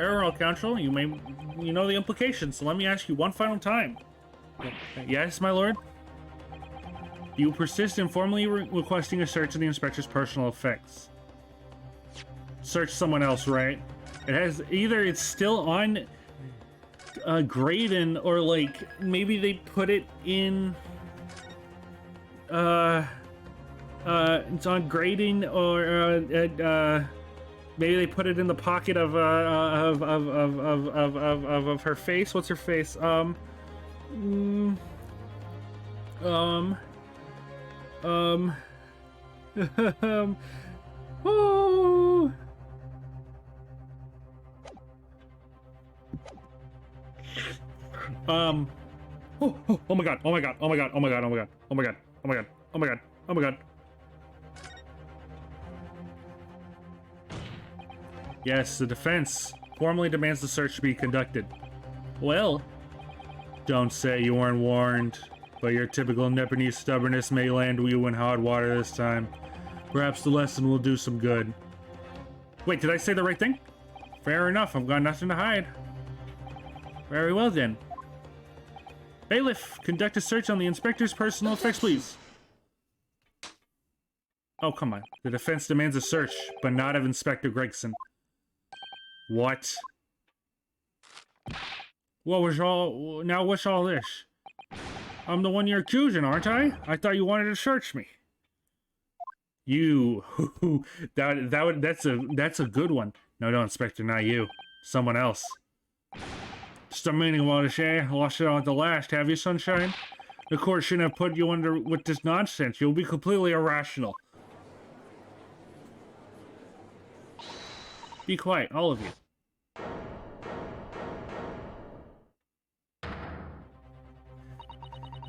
Parallel counsel, you know the implications, so let me ask you one final time. Yes, my lord? You persist in formally requesting a search of the inspector's personal effects. Search someone else, right? It has either it's still on Graydon, or like maybe they put it in it's on Graydon, or maybe they put it in the pocket of her face. What's her face? Oh. Oh my god, oh my god, oh my god, oh my god, oh my god, oh my god, oh my god, oh my god, oh my god. Yes, the defense formally demands the search be conducted. Well, don't say you weren't warned, but your typical Nepalese stubbornness may land you in hot water this time. Perhaps the lesson will do some good. Wait, did I say the right thing? Fair enough, I've got nothing to hide. Very well then. Bailiff, conduct a search on the inspector's personal effects, please. Oh, come on. The defense demands a search, but not of Inspector Gregson. What? What was all... Now what's all this? I'm the one you're accusing, aren't I? I thought you wanted to search me. You... that's a good one. No, Inspector, not you. Someone else. Just a meaning what to say. Lost it on the last, have you, Sunshine? The court shouldn't have put you under with this nonsense. You'll be completely irrational. Be quiet, all of you.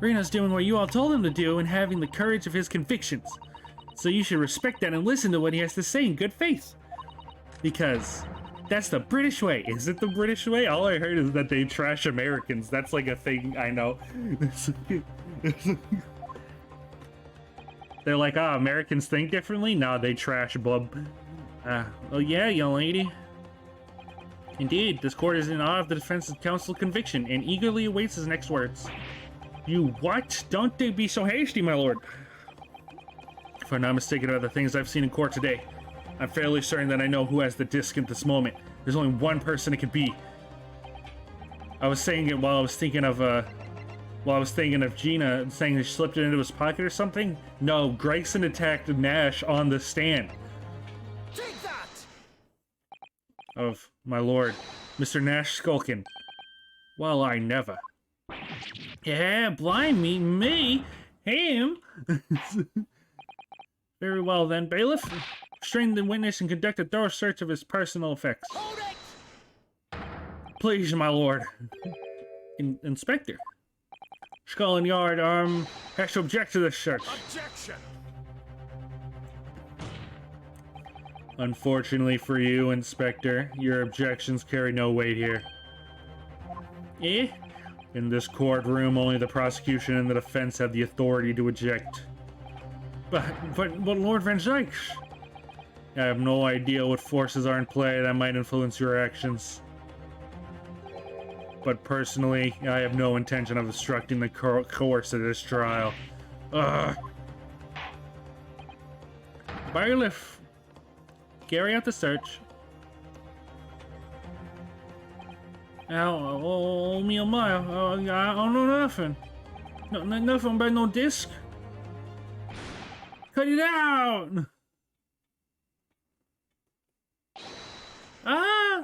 Reno's doing what you all told him to do and having the courage of his convictions. So you should respect that and listen to what he has to say in good faith. Because that's the British way. Is it the British way? All I heard is that they trash Americans. That's like a thing I know. They're like, ah, Americans think differently? Nah, they trash bub. Oh yeah, young lady. Indeed, this court is in awe of the defense counsel conviction and eagerly awaits his next words. You what? Don't be so hasty, my lord. If I'm not mistaken about the things I've seen in court today, I'm fairly certain that I know who has the disc at this moment. There's only one person it could be. I was saying it while I was thinking of Gina saying he slipped it into his pocket or something. No, Gregson attacked Nash on the stand. Take that! Of my lord, Mr. Nash Skulkin. Well, I never. Yeah, blind me, him. Very well then, bailiff. Restrain the witness and conduct a thorough search of his personal effects. Hold it! Please, my lord. Inspector. Scotland Yard, has to object to this search. Objection! Unfortunately for you, Inspector, your objections carry no weight here. Eh? In this courtroom, only the prosecution and the defense have the authority to object. But Lord Van Zykes, I have no idea what forces are in play that might influence your actions. But personally, I have no intention of obstructing the course of this trial. Bailiff, carry out the search. Oh, me oh my, I don't know nothing. Nothing about no disc. Cut it out! Ah!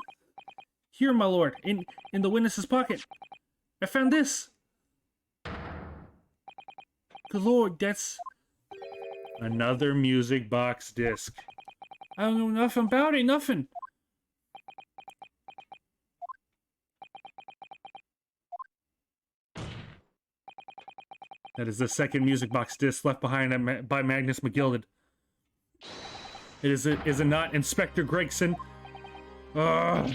Here, my lord, in the witness's pocket. I found this. Good lord, that's another music box disc. I don't know nothing about it, nothing. That is the second music box disc left behind by Magnus McGilded. Is it not Inspector Gregson? No!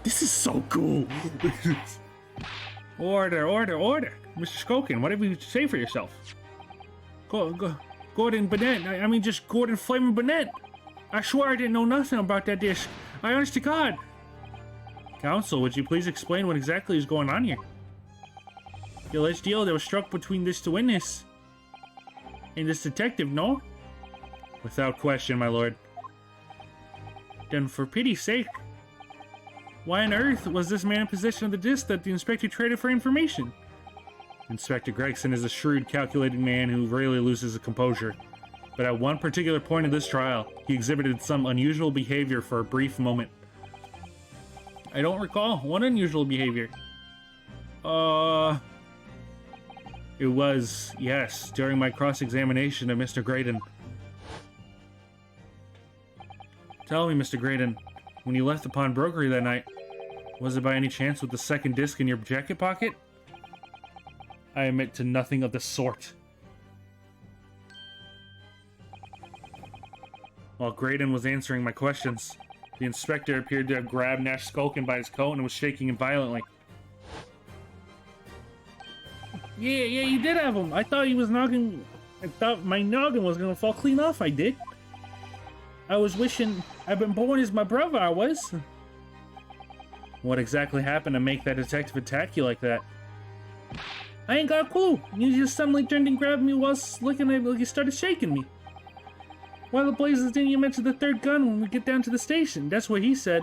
This is so cool! Order! Mr. Skulkin, whatever you say for yourself. Gordon Burnett, I mean just Gordon Flamin' Burnett! I swear I didn't know nothing about that disc. I honest to God. Counsel, would you please explain what exactly is going on here? The alleged deal that was struck between this witness and this detective, no? Without question, my lord. Then for pity's sake, why on earth was this man in possession of the disc that the inspector traded for information? Inspector Gregson is a shrewd, calculating man who rarely loses his composure. But at one particular point in this trial, he exhibited some unusual behavior for a brief moment. I don't recall. What unusual behavior? It was, yes, during my cross-examination of Mr. Graydon. Tell me, Mr. Graydon, when you left the pawnbrokery that night, was it by any chance with the second disc in your jacket pocket? I admit to nothing of the sort. While Graydon was answering my questions, the inspector appeared to have grabbed Nash Skulkin by his coat and was shaking him violently. Yeah, you did have him. I thought he was noggin. I thought my noggin was gonna fall clean off. I did. I was wishing I'd been born as my brother. I was. What exactly happened to make that detective attack you like that? I ain't got a clue. You just suddenly turned and grabbed me whilst looking at me like you started shaking me. Why the blazes didn't you mention the third gun when we get down to the station? That's what he said.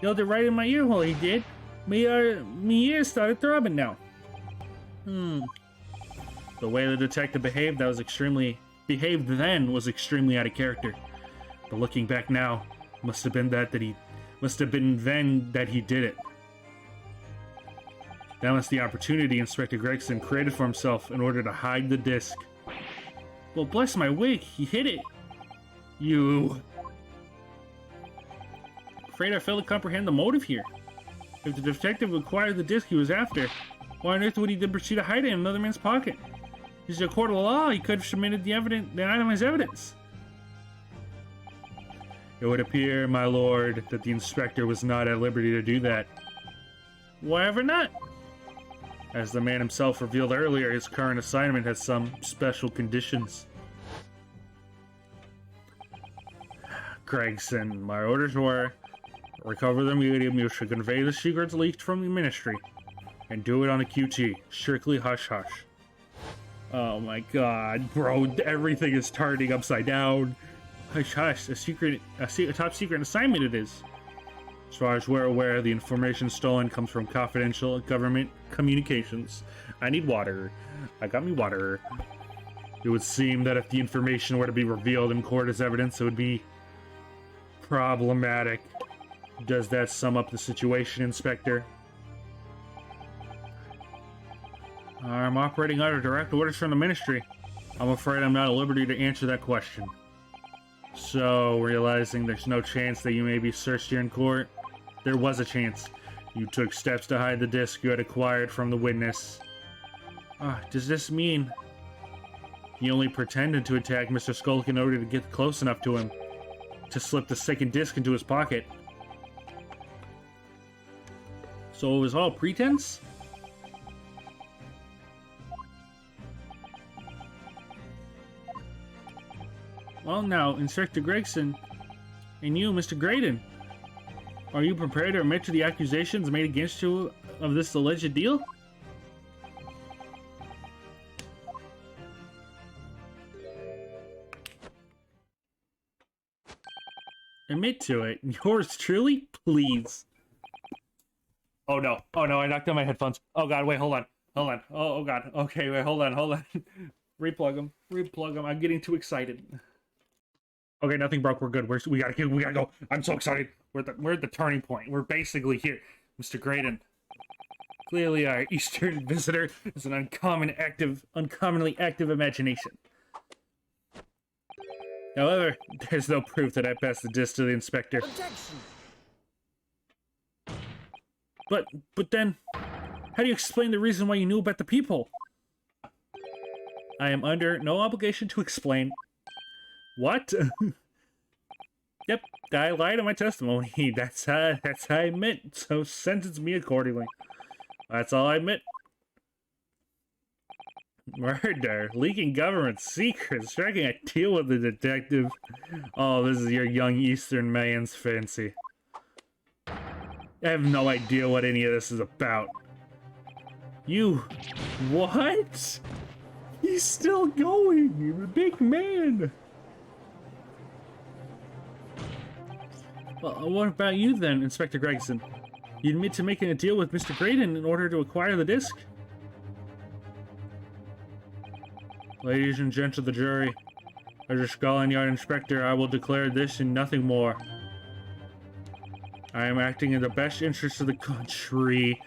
Yelled it right in my ear hole, he did. Me ears started throbbing now. The way the detective behaved then was extremely out of character. But looking back now, must have been then that he did it. That was the opportunity Inspector Gregson created for himself in order to hide the disc. Well, bless my wig, he hid it. You. Afraid I fail to comprehend the motive here. If the detective acquired the disc he was after, why on earth would he then proceed to hide it in another man's pocket? This is a court of law. He could have submitted the item as evidence. It would appear, my lord, that the inspector was not at liberty to do that. Why ever not? As the man himself revealed earlier, his current assignment has some special conditions. Gregson, my orders were, recover the medium, you should convey the secrets leaked from the ministry, and do it on a QT, strictly hush-hush. Oh my god, bro, everything is turning upside down. Hush-hush, a top secret assignment it is. As far as we're aware, the information stolen comes from confidential government communications. I need water. I got me water. It would seem that if the information were to be revealed in court as evidence, it would be problematic. Does that sum up the situation, Inspector? I'm operating under direct orders from the ministry. I'm afraid I'm not at liberty to answer that question. So, realizing there's no chance that you may be searched here in court, there was a chance. You took steps to hide the disc you had acquired from the witness. Does this mean he only pretended to attack Mr. Skulk in order to get close enough to him to slip the second disc into his pocket? So it was all pretense? Well now, Inspector Gregson, and you, Mr. Graydon, are you prepared to admit to the accusations made against you of this alleged deal? Admit to it. Yours truly, please. Oh no, I knocked out my headphones. Oh god, wait, hold on. Oh god, okay, wait, hold on. Replug them, I'm getting too excited. Okay, nothing broke. We're good. We gotta go. I'm so excited. We're at the turning point. We're basically here, Mr. Graydon. Clearly, our Eastern visitor is an uncommonly active imagination. However, there's no proof that I passed the disc to the inspector. Objection. But then, how do you explain the reason why you knew about the people? I am under no obligation to explain. What? Yep, I lied in my testimony. That's how I admit. So sentence me accordingly. That's all I admit. Murder, leaking government secrets, striking a deal with the detective. Oh, this is your young Eastern man's fancy. I have no idea what any of this is about. You... What? He's still going, the big man. Well, what about you then, Inspector Gregson? You admit to making a deal with Mr. Graydon in order to acquire the disc? Ladies and gents of the jury, as your Scotland Yard Inspector, I will declare this and nothing more. I am acting in the best interest of the country.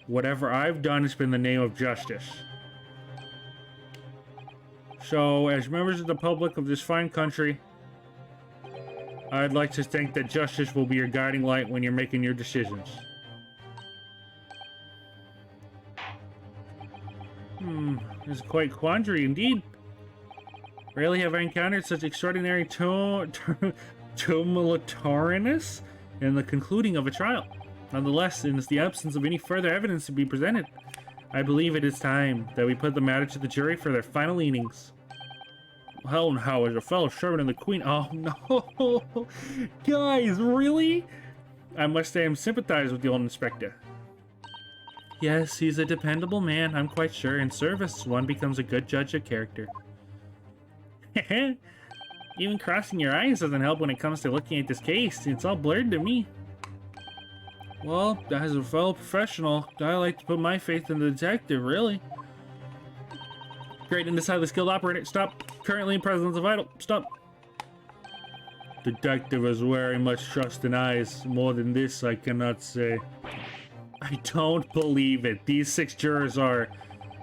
Whatever I've done has been in the name of justice. So, as members of the public of this fine country, I'd like to think that justice will be your guiding light when you're making your decisions. This is quite quandary indeed. Rarely have I encountered such extraordinary tumultuariness in the concluding of a trial. Nonetheless, in the absence of any further evidence to be presented, I believe it is time that we put the matter to the jury for their final leanings. Hell no, as a fellow servant of the Queen. Oh no! Guys, really? I must say I'm sympathized with the old inspector. Yes, he's a dependable man, I'm quite sure. In service, one becomes a good judge of character. Even crossing your eyes doesn't help when it comes to looking at this case. It's all blurred to me. Well, as a fellow professional, I like to put my faith in the detective, really. Great, and decide the skilled operator. Stop. Currently in presence of idol. Stop. Detective is very much trust in eyes. More than this, I cannot say. I don't believe it. These 6 jurors are...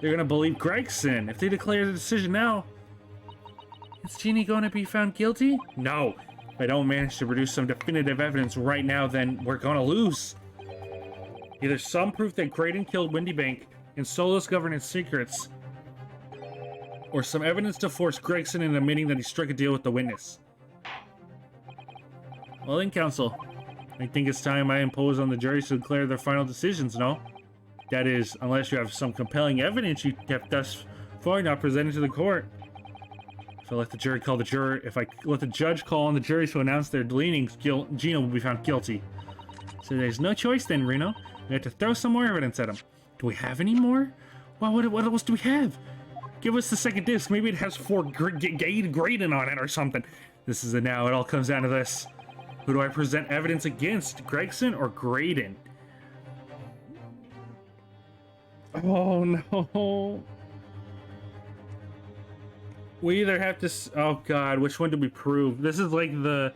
They're gonna believe Gregson. If they declare the decision now... Is Jeannie going to be found guilty? No. If I don't manage to produce some definitive evidence right now, then we're gonna lose. Either some proof that Graydon killed Windybank and stole those governance secrets, or some evidence to force Gregson into admitting that he struck a deal with the witness. Well then, counsel, I think it's time I impose on the jury to declare their final decisions, no? That is, unless you have some compelling evidence you have thus far not presented to the court. If I let the jury call the juror, if I let the judge call on the jury to announce their leanings, Gino will be found guilty. So there's no choice then, Reno. We have to throw some more evidence at him. Do we have any more? Well, what else do we have? Give us the second disc. Maybe it has 4 Graydon on it or something. This is it now. It all comes down to this. Who do I present evidence against? Gregson or Graydon? Oh no. We either have to... Oh god, which one did we prove? This is like the...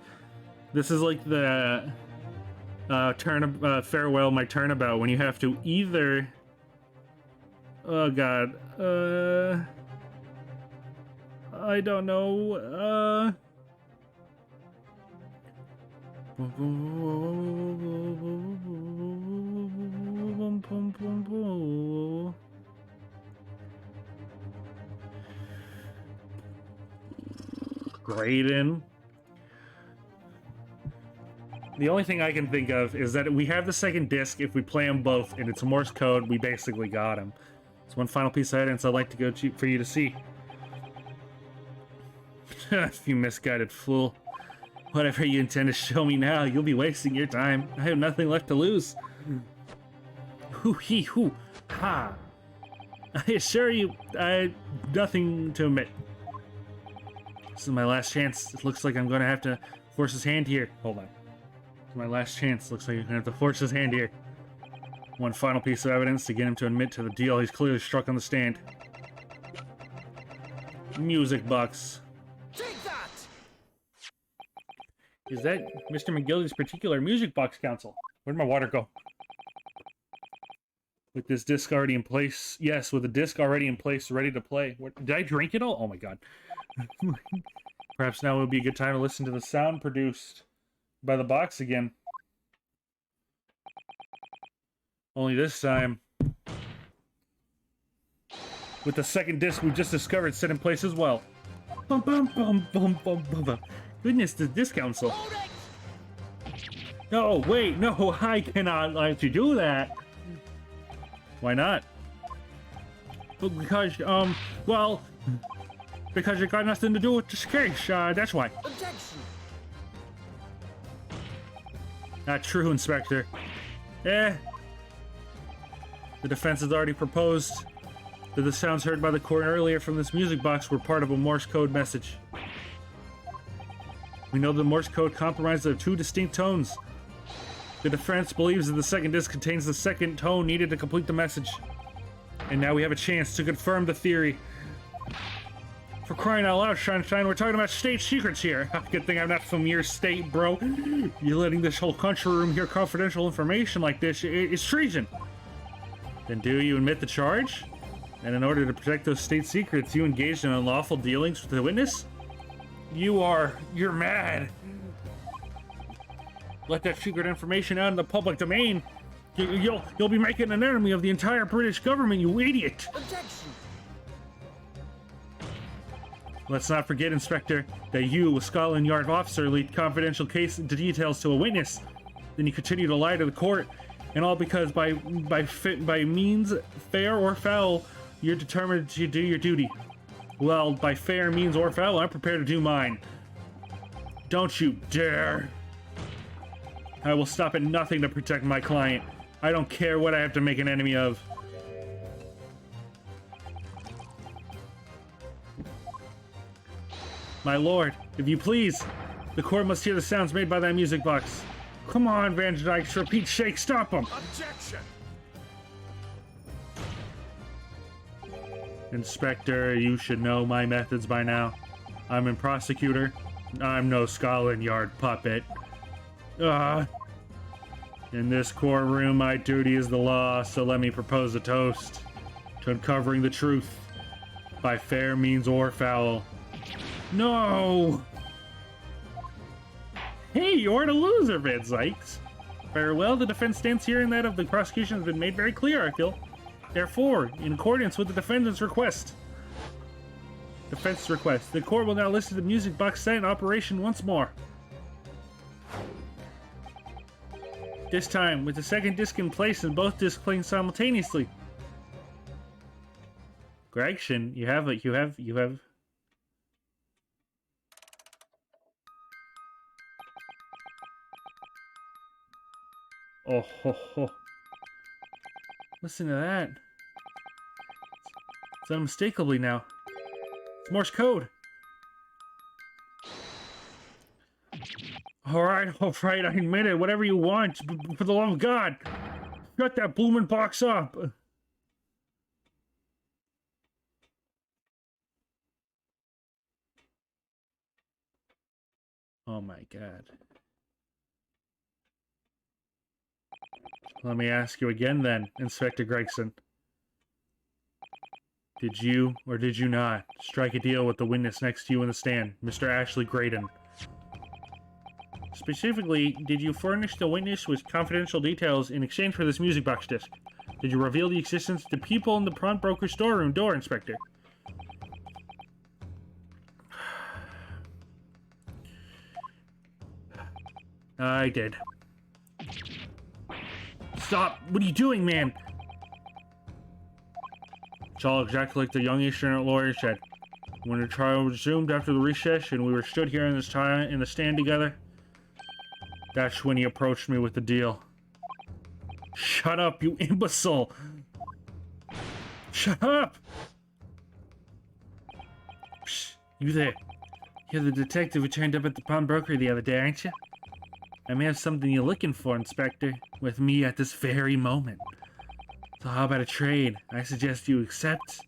farewell, my turnabout, when you have to either... Oh god. I don't know. Graydon. The only thing I can think of is that we have the second disc. If we play them both and it's Morse code, we basically got him. It's one final piece of evidence I'd like to go to for you to see. You misguided fool. Whatever you intend to show me now, you'll be wasting your time. I have nothing left to lose. Hoo-hee-hoo. Ha. I assure you, I have nothing to omit. This is my last chance. It looks like I'm going to have to force his hand here. Hold on. This is my last chance. Looks like I'm going to have to force his hand here. One final piece of evidence to get him to admit to the deal he's clearly struck on the stand. Music box. Take that! Is that Mr. McGillicuddy's particular music box, counsel? Where'd my water go? With this disc already in place. Yes, with the disc already in place, ready to play. Did I drink it all? Oh my god. Perhaps now would be a good time to listen to the sound produced by the box again. Only this time, with the second disc we've just discovered set in place as well. Bum, bum, bum, bum, bum, bum, bum. Goodness, the disc council. No, wait, no, I cannot let you do that. Why not? Because, well, because it got nothing to do with this case, that's why. Objection. Not true, Inspector. The defense has already proposed that the sounds heard by the court earlier from this music box were part of a Morse code message. We know the Morse code comprised of 2 distinct tones. The defense believes that the second disc contains the second tone needed to complete the message. And now we have a chance to confirm the theory. For crying out loud, Sunshine, we're talking about state secrets here. Good thing I'm not from your state, bro. You letting this whole country room hear confidential information like this is treason. Then do you admit the charge? And in order to protect those state secrets, you engaged in unlawful dealings with the witness? You're mad. Let that secret information out in the public domain. You'll be making an enemy of the entire British government, you idiot. Objection. Let's not forget, Inspector, that you, a Scotland Yard officer, leaked confidential case details to a witness. Then you continue to lie to the court, and all because by means fair or foul, you're determined to do your duty. Well, by fair means or foul, I'm prepared to do mine. Don't you dare. I will stop at nothing to protect my client. I don't care what I have to make an enemy of. My lord, if you please, the court must hear the sounds made by that music box. Come on, Van Dyke, for Pete's sake, stop him! Objection. Inspector, you should know my methods by now. I'm a prosecutor. I'm no Scotland Yard puppet. In this courtroom, my duty is the law, so let me propose a toast to uncovering the truth by fair means or foul. No! Hey, you're the loser, Van Sykes. Farewell, the defense stance here and that of the prosecution has been made very clear, I feel. Therefore, in accordance with the defendant's request, the court will now listen to the music box set in operation once more. This time, with the second disc in place and both discs playing simultaneously. Gregson, you have. Oh ho ho. Listen to that. It's unmistakably now. It's Morse code. Alright, I admit it. Whatever you want. For the love of God. Shut that bloomin' box up. Oh my God. Let me ask you again then, Inspector Gregson. Did you, or did you not, strike a deal with the witness next to you in the stand, Mr. Ashley Graydon? Specifically, did you furnish the witness with confidential details in exchange for this music box disc? Did you reveal the existence to people in the pawnbroker storeroom door, Inspector? I did. Stop! What are you doing, man? It's all exactly like the young Eastern lawyer said. When the trial resumed after the recess and we were stood here in the stand together, that's when he approached me with the deal. Shut up, you imbecile! Shut up! Psst, you there. You're the detective who turned up at the pawnbroker the other day, aren't you? I may have something you're looking for, Inspector, with me at this very moment. So how about a trade? I suggest you accept,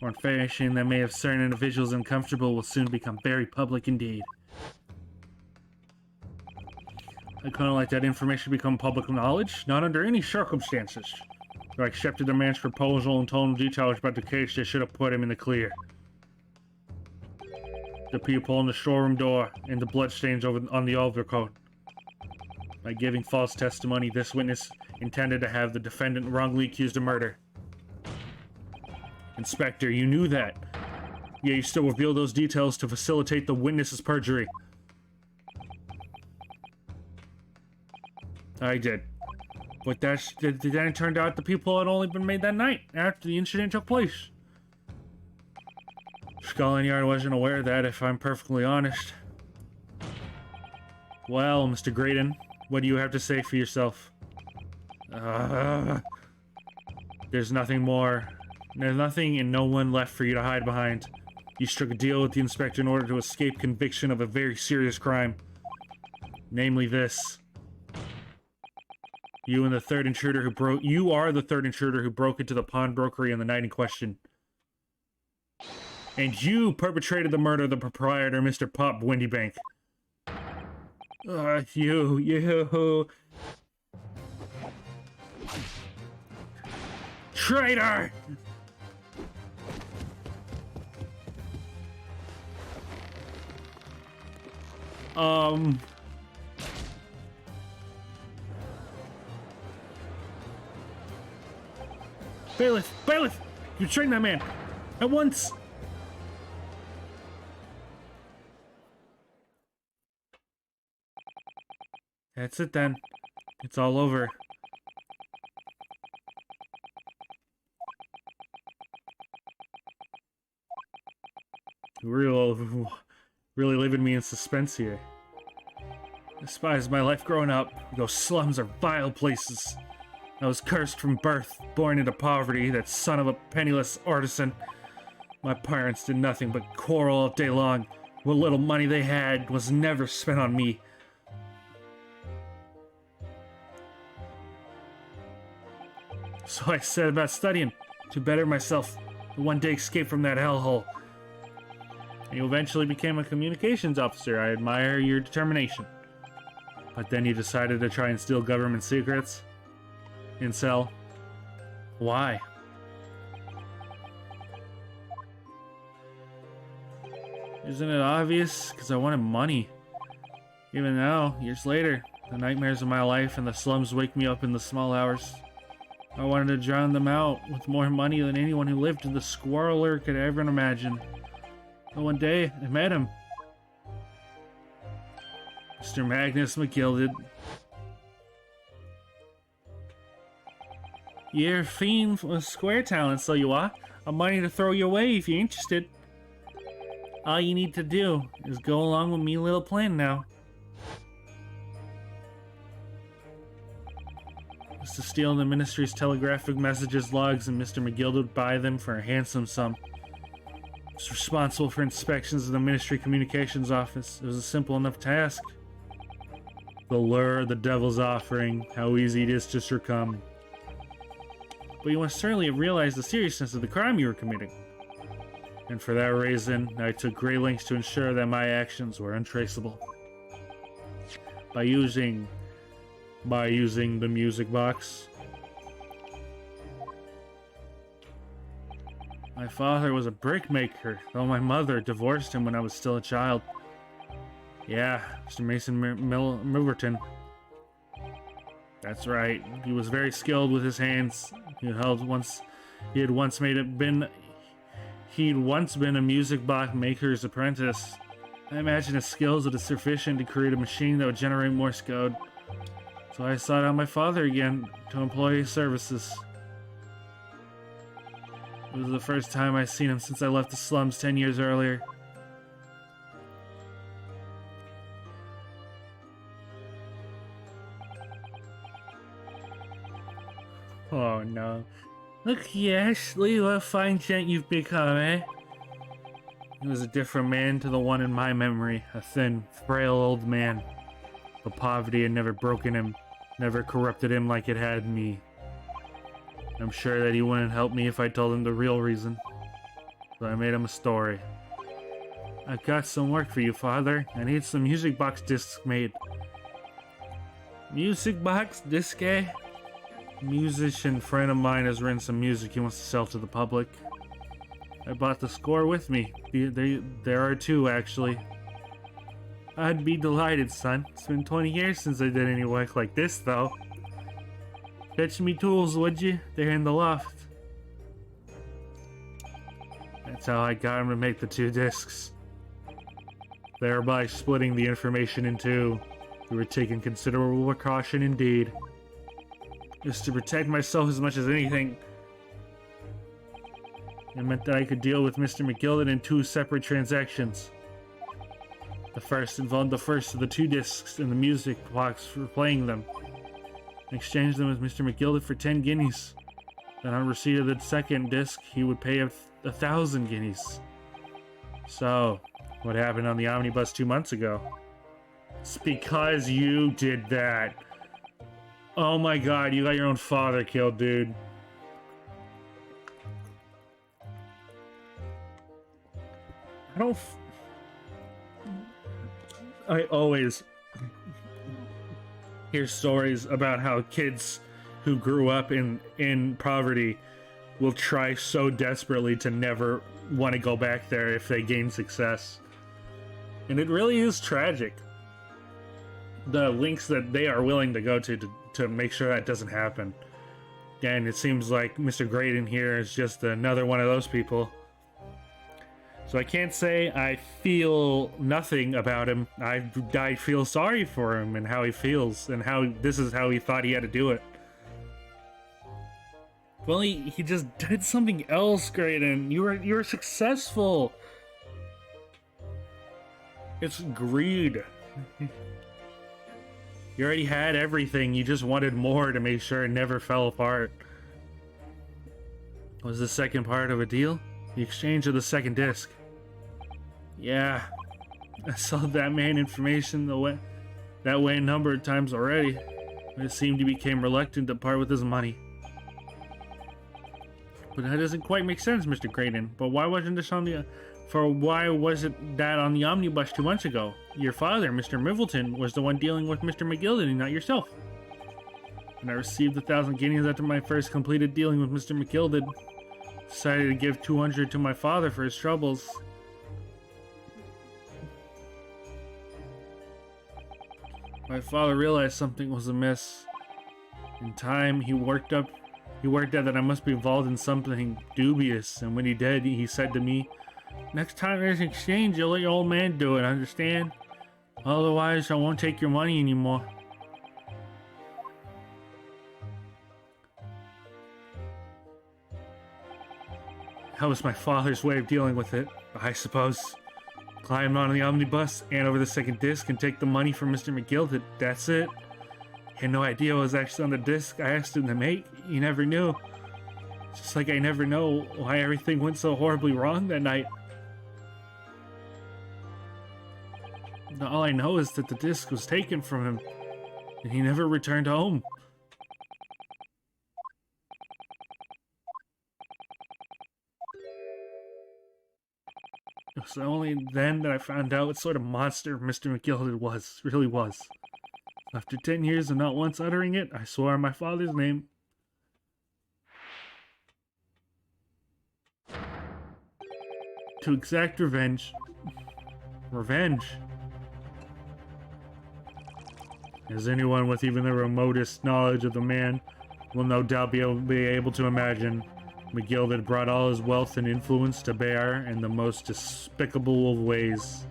or information that may have certain individuals uncomfortable will soon become very public indeed. I kind of like that information become public knowledge, not under any circumstances. So I accepted the man's proposal and told him details about the case that should have put him in the clear. The people in the storeroom door and the bloodstains on the overcoat. By giving false testimony, this witness intended to have the defendant wrongly accused of murder. Inspector, you knew that. Yet you still revealed those details to facilitate the witness's perjury. I did. But then it turned out the people had only been made that night, after the incident took place. Scotland Yard wasn't aware of that, if I'm perfectly honest. Well, Mr. Graydon, what do you have to say for yourself? There's nothing more. There's nothing and no one left for you to hide behind. You struck a deal with the inspector in order to escape conviction of a very serious crime. Namely this. You are the third intruder who broke into the pawnbrokery on the night in question. And you perpetrated the murder of the proprietor, Mr. Pop Windybank. You. Traitor! Bailiff! You trained that man! At once! That's it then. It's all over. Really leaving me in suspense here. I despise my life growing up. Those slums are vile places. I was cursed from birth, born into poverty, that son of a penniless artisan. My parents did nothing but quarrel all day long. What little money they had was never spent on me. So I set about studying to better myself, and one day escape from that hellhole. And you eventually became a communications officer. I admire your determination. But then you decided to try and steal government secrets? Incel. Why? Isn't it obvious? Because I wanted money. Even now, years later, the nightmares of my life and the slums wake me up in the small hours. I wanted to drown them out with more money than anyone who lived in the Squirreler could ever imagine. But one day, I met him. Mr. Magnus McGilded. You're a fiend with square talent, so you are. I'm money to throw your way if you're interested. All you need to do is go along with me little plan now. It's to steal the ministry's telegraphic messages logs, and Mr. McGill would buy them for a handsome sum. I was responsible for inspections of the ministry communications office. It was a simple enough task. The lure, the devil's offering, how easy it is to succumb. But you must certainly have realized the seriousness of the crime you were committing. And for that reason, I took great lengths to ensure that my actions were untraceable. By using the music box. My father was a brickmaker, though my mother divorced him when I was still a child. Yeah, Mr. Mason Milverton. That's right. He was very skilled with his hands. He'd once been a music box maker's apprentice. I imagine his skills would be sufficient to create a machine that would generate Morse code. So I sought out my father again to employ his services. It was the first time I'd seen him since I left the slums 10 years earlier. Oh no. Look, Ashley, what a fine gent you've become, eh? He was a different man to the one in my memory. A thin, frail old man. But poverty had never broken him, never corrupted him like it had me. I'm sure that he wouldn't help me if I told him the real reason. So I made him a story. I've got some work for you, Father. I need some music box discs made. Music box disc, eh? A musician friend of mine has written some music he wants to sell to the public. I bought the score with me. There are two, actually. I'd be delighted, son. It's been 20 years since I did any work like this, though. Fetch me tools, would you? They're in the loft. That's how I got him to make the two discs. Thereby splitting the information in two. We were taking considerable precaution indeed. Just to protect myself as much as anything. It meant that I could deal with Mr. McGilden in 2 separate transactions. The first involved the first of the 2 discs and the music box for playing them. I exchanged them with Mr. McGilden for 10 guineas. Then on receipt of the second disc, he would pay 1,000 guineas. So, what happened on the omnibus 2 months ago? It's because you did that. Oh my god, you got your own father killed, dude. I always hear stories about how kids who grew up in poverty will try so desperately to never want to go back there if they gain success. And it really is tragic. The links that they are willing to go to make sure that doesn't happen. And it seems like Mr. Graydon here is just another one of those people. So I can't say I feel nothing about him. I feel sorry for him and how he feels and how this is how he thought he had to do it. Well, he just did something else, Graydon. You were successful. It's greed. You already had everything. You just wanted more to make sure it never fell apart. Was the second part of a deal? The exchange of the second disc. Yeah, I sold that man information that way a number of times already. It seemed he became reluctant to part with his money. But that doesn't quite make sense, Mr. Graydon. But why wasn't this on the... why wasn't that on the omnibus 2 months ago? Your father, Mr. Middleton, was the one dealing with Mr. McGilden and not yourself. And I received 1,000 guineas after my first completed dealing with Mr. McGilden. Decided to give 200 to my father for his troubles. My father realized something was amiss. In time, he worked out that I must be involved in something dubious, and when he did, he said to me, "Next time there's an exchange, you'll let your old man do it, understand? Otherwise, I won't take your money anymore." That was my father's way of dealing with it, I suppose. Climb on the omnibus, hand over the second disc, and take the money from Mr. McGilden. That's it. He had no idea what was actually on the disc I asked him to make. He never knew. Just like I never know why everything went so horribly wrong that night. All I know is that the disc was taken from him, and he never returned home. It was only then that I found out what sort of monster Mr. McGilden really was. After 10 years of not once uttering it, I swore on my father's name. To exact revenge. Revenge? As anyone with even the remotest knowledge of the man will no doubt be able to imagine, McGilden brought all his wealth and influence to bear in the most despicable of ways.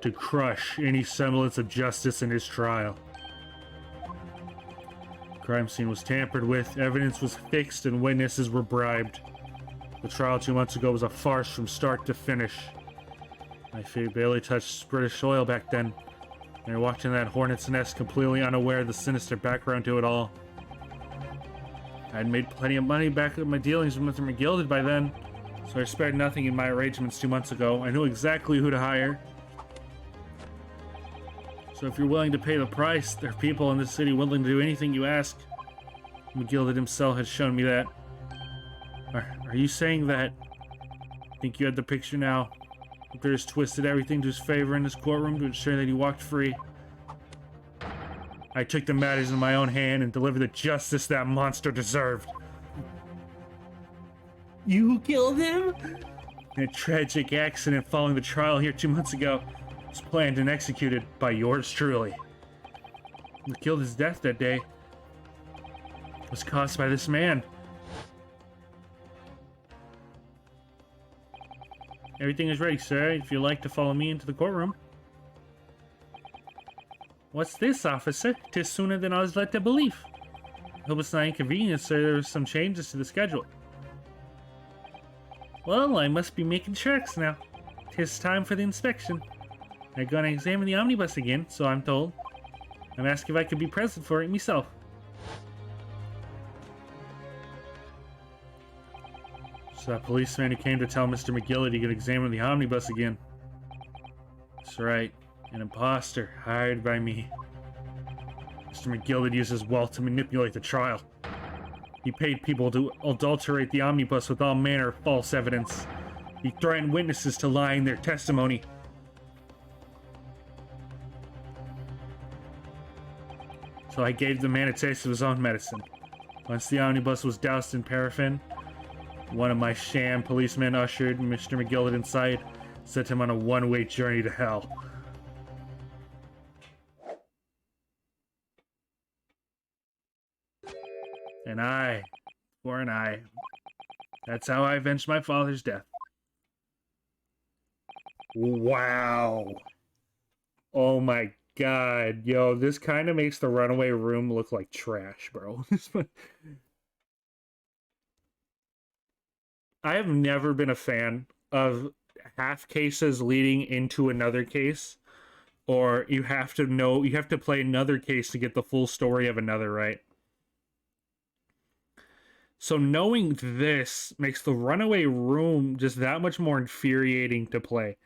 To crush any semblance of justice in his trial. The crime scene was tampered with, evidence was fixed, and witnesses were bribed. The trial 2 months ago was a farce from start to finish. My feet barely touched British soil back then, and I walked in that hornet's nest completely unaware of the sinister background to it all. I had made plenty of money back at my dealings with Mr. McGilden by then, so I spared nothing in my arrangements 2 months ago. I knew exactly who to hire. So if you're willing to pay the price, there are people in this city willing to do anything you ask. McGilden himself has shown me that. Are you saying that? I think you had the picture now. Peter's twisted everything to his favor in this courtroom to ensure that he walked free. I took the matters in my own hand and delivered the justice that monster deserved. You killed him? In a tragic accident following the trial here 2 months ago, it was planned and executed by yours truly. McGilden's death that day was caused by this man. Everything is ready, sir, if you'd like to follow me into the courtroom. What's this, officer? 'Tis sooner than I was led to believe. Hope it's not inconvenient, so there's some changes to the schedule. Well, I must be making tracks now. 'Tis time for the inspection. I'm gonna examine the omnibus again, so I'm told. I'm asking if I could be present for it myself. So that policeman who came to tell Mr. McGillicuddy he could examine the omnibus again. That's right, an imposter hired by me. Mr. McGillicuddy used his wealth to manipulate the trial. He paid people to adulterate the omnibus with all manner of false evidence. He threatened witnesses to lie in their testimony. So I gave the man a taste of his own medicine. Once the omnibus was doused in paraffin, one of my sham policemen ushered Mr. McGillicuddy inside, sent him on a one-way journey to hell. An eye for an eye. That's how I avenged my father's death. Wow. Oh my god. Yo, this kind of makes the runaway room look like trash, bro. I have never been a fan of half cases leading into another case, or you have to play another case to get the full story of another, right? So knowing this makes the runaway room just that much more infuriating to play,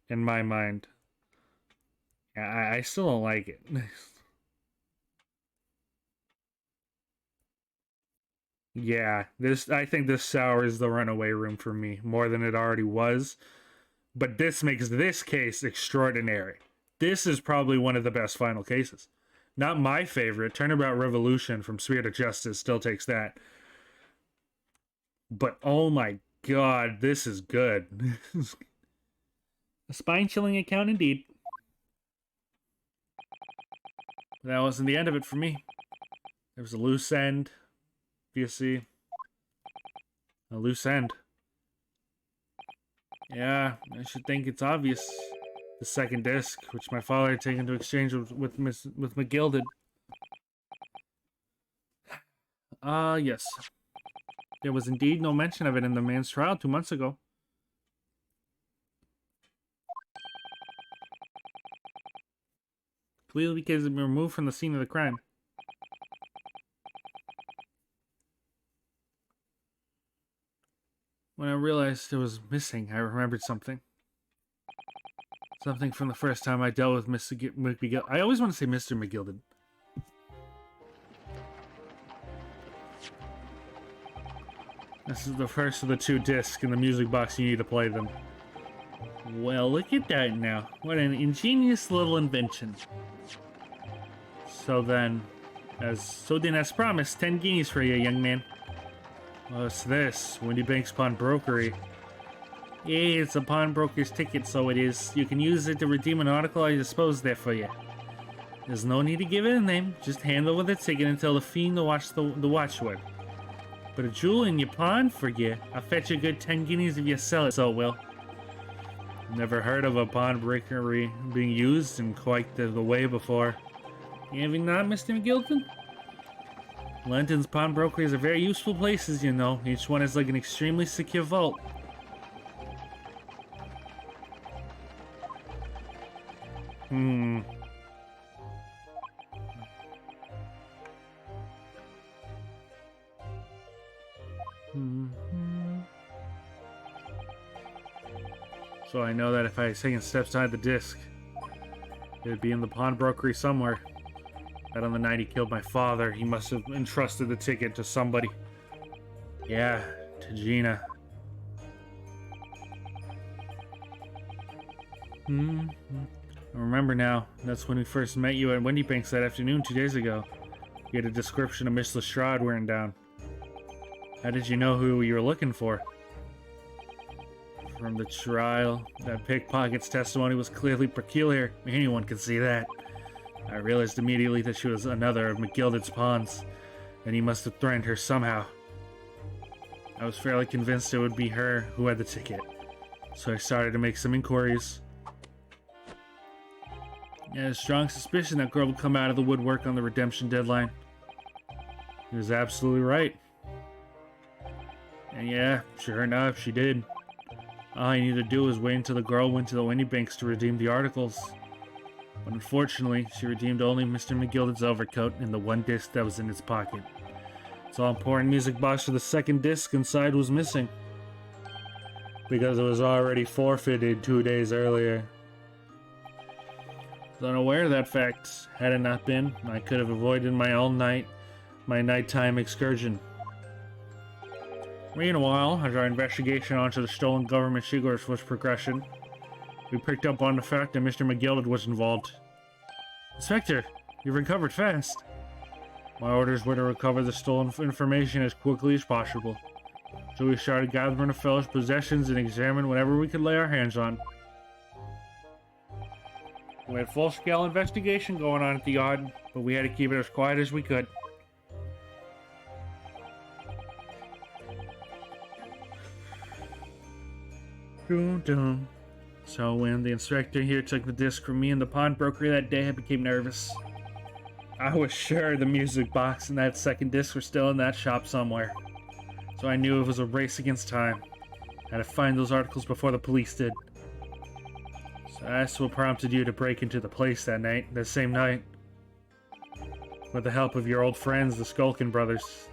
in my mind. I still don't like it. Yeah, I think this sours the runaway room for me more than it already was. But this makes this case extraordinary. This is probably one of the best final cases. Not my favorite. Turnabout Revolution from Spirit of Justice still takes that. But oh my god, this is good. A spine-chilling account indeed. That wasn't the end of it for me. There was a loose end. You see, a loose end. Yeah, I should think it's obvious. The second disc, which my father had taken to exchange with McGillicuddy. Yes. There was indeed no mention of it in the man's trial 2 months ago. Clearly because it had been removed from the scene of the crime. When I realized it was missing, I remembered something. Something from the first time I dealt with Mr. McGillicuddy. I always want to say Mr. McGillicuddy. This is the first of the 2 discs in the music box you need to play them. Well, look at that now. What an ingenious little invention. So then, as promised, 10 guineas for you, young man. What's this? Windy Bank's Pawnbrokery. Yeah, it's a pawnbroker's ticket, so it is. You can use it to redeem an article I dispose there for you. There's no need to give it a name. Just hand over the ticket and tell the fiend to watch the watchword. But a jewel in your pawn for you. I'll fetch you a good 10 guineas if you sell it, so it will. Never heard of a pawnbrokery being used in quite the way before. You have not, Mr. McGillicuddy? London's pawnbrokeries are very useful places, you know. Each one is like an extremely secure vault. So I know that if I had taken steps behind the disc, it would be in the pawnbrokery somewhere. That on the night he killed my father, he must have entrusted the ticket to somebody. Yeah, to Gina. I remember now. That's when we first met you at Windy Banks that afternoon 2 days ago. You had a description of Miss Lestrade wearing down. How did you know who you were looking for? From the trial, that pickpocket's testimony was clearly peculiar. Anyone could see that. I realized immediately that she was another of McGillicuddy's pawns, and he must have threatened her somehow. I was fairly convinced it would be her who had the ticket, so I started to make some inquiries. I had a strong suspicion that girl would come out of the woodwork on the redemption deadline. He was absolutely right. And yeah, sure enough, she did. All I needed to do was wait until the girl went to the Windy Banks to redeem the articles. But unfortunately, she redeemed only Mr. McGilded's overcoat and the one disc that was in his pocket. So important music box for the second disc inside was missing. Because it was already forfeited 2 days earlier. I was unaware of that fact. Had it not been, I could have avoided my nighttime excursion. Meanwhile, as our investigation onto the stolen government secrets was progressing, we picked up on the fact that Mr. McGilded was involved. Inspector, you've recovered fast. My orders were to recover the stolen information as quickly as possible. So we started gathering the fellow's possessions and examined whatever we could lay our hands on. We had full-scale investigation going on at the yard, but we had to keep it as quiet as we could. So when the inspector here took the disc from me and the pawnbroker that day, I became nervous. I was sure the music box and that second disc were still in that shop somewhere. So I knew it was a race against time. I had to find those articles before the police did. So that's what prompted you to break into the place that same night. With the help of your old friends, the Skulkin brothers.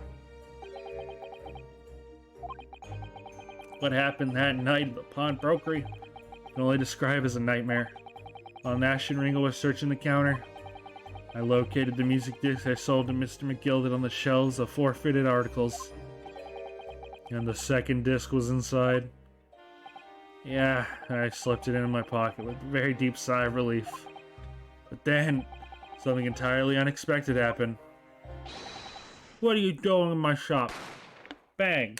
What happened that night at the pawnbrokery can only describe as a nightmare. While Nash and Ringo was searching the counter, I located the music disc I sold to Mr. McGilded on the shelves of forfeited articles. And the second disc was inside. Yeah, I slipped it in my pocket with a very deep sigh of relief. But then, something entirely unexpected happened. What are you doing in my shop? Bang!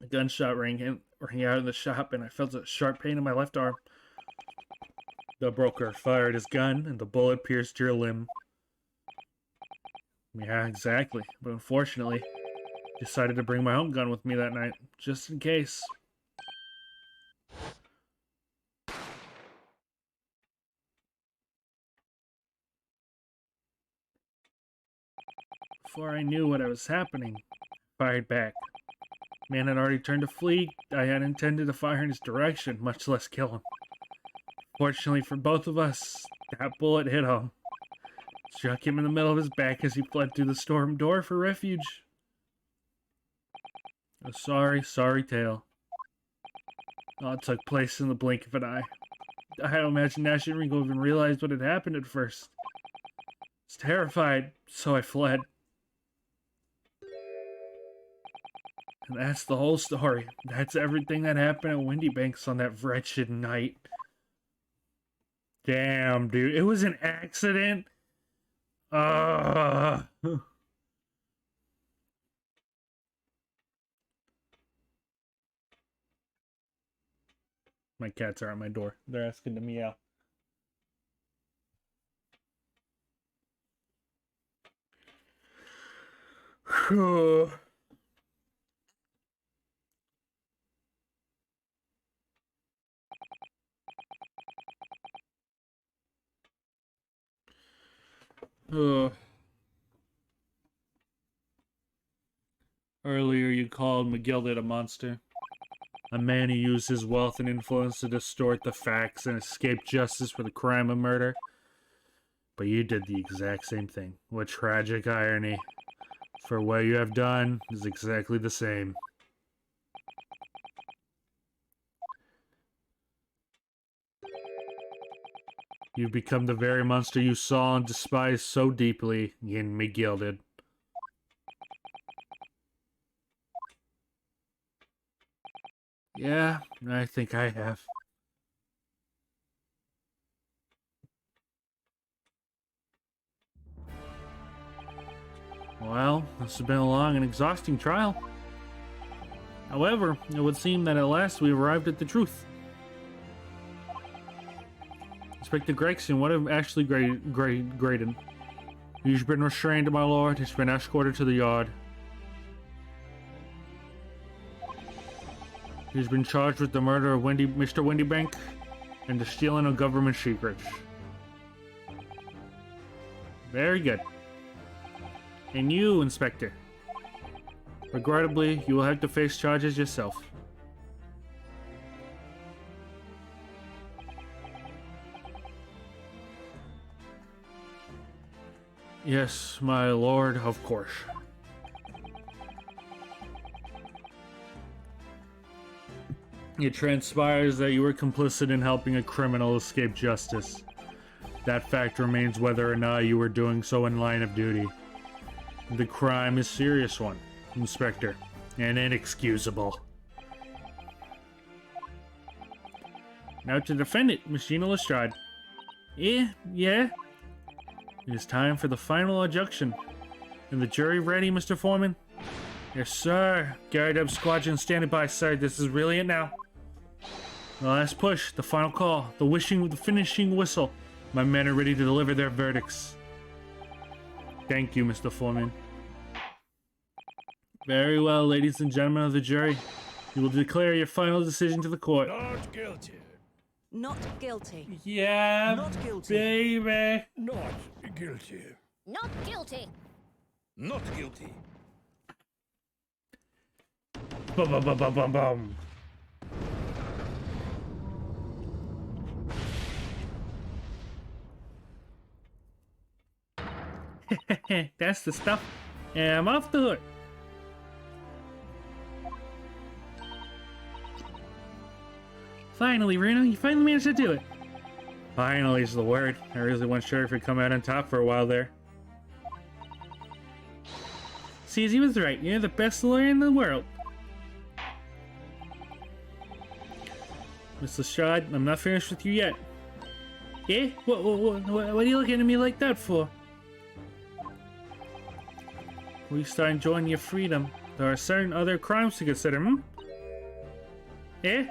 A gunshot rang out in the shop, and I felt a sharp pain in my left arm. The broker fired his gun, and the bullet pierced your limb. Yeah, exactly. But unfortunately, I decided to bring my own gun with me that night, just in case. Before I knew what was happening, I fired back. Man had already turned to flee. I had intended to fire in his direction, much less kill him. Fortunately for both of us, that bullet hit home. Struck him in the middle of his back as he fled through the storm door for refuge. A sorry, sorry tale. All it took place in the blink of an eye. I don't imagine Nash and Ringo even realized what had happened at first. I was terrified, so I fled. And that's the whole story. That's everything that happened at Windy Banks on that wretched night. Damn, dude. It was an accident? My cats are at my door. They're asking to meow. Earlier you called McGilded a monster. A man who used his wealth and influence to distort the facts and escape justice for the crime of murder. But you did the exact same thing. What tragic irony. For what you have done is exactly the same. You've become the very monster you saw and despised so deeply in McGilded. Yeah, I think I have. Well, this has been a long and exhausting trial. However, it would seem that at last we arrived at the truth. Inspector Gregson, what of Ashley Graydon? He's been restrained, my lord. He's been escorted to the yard. He's been charged with the murder of Mr. Windybank. and the stealing of government secrets. Very good. And you, Inspector. Regrettably, you will have to face charges yourself. Yes, my lord, of course. It transpires that you were complicit in helping a criminal escape justice. That fact remains whether or not you were doing so in line of duty. The crime is a serious one, Inspector, and inexcusable. Now to defend it, Machina Lestrade. Yeah. It is time for the final adjudication. And the jury ready, Mr. Foreman? Yes, sir. Guard up squadron standing by, sir. This is really it now. The last push, the final call, the finishing whistle. My men are ready to deliver their verdicts. Thank you, Mr. Foreman. Very well, ladies and gentlemen of the jury. You will declare your final decision to the court. Not guilty. Not guilty. Yeah, Not guilty. baby. Not guilty. Not guilty. Not guilty. Bum, bum, bum, bum, bum, bum. That's the stuff. And I'm off the hook. Finally, Reno, you finally managed to do it. Finally is the word. I really wasn't sure if you'd come out on top for a while there. See, he was right. You're the best lawyer in the world. Miss Lestrade, I'm not finished with you yet. Eh? What are you looking at me like that for? We start enjoying your freedom. There are certain other crimes to consider, Eh?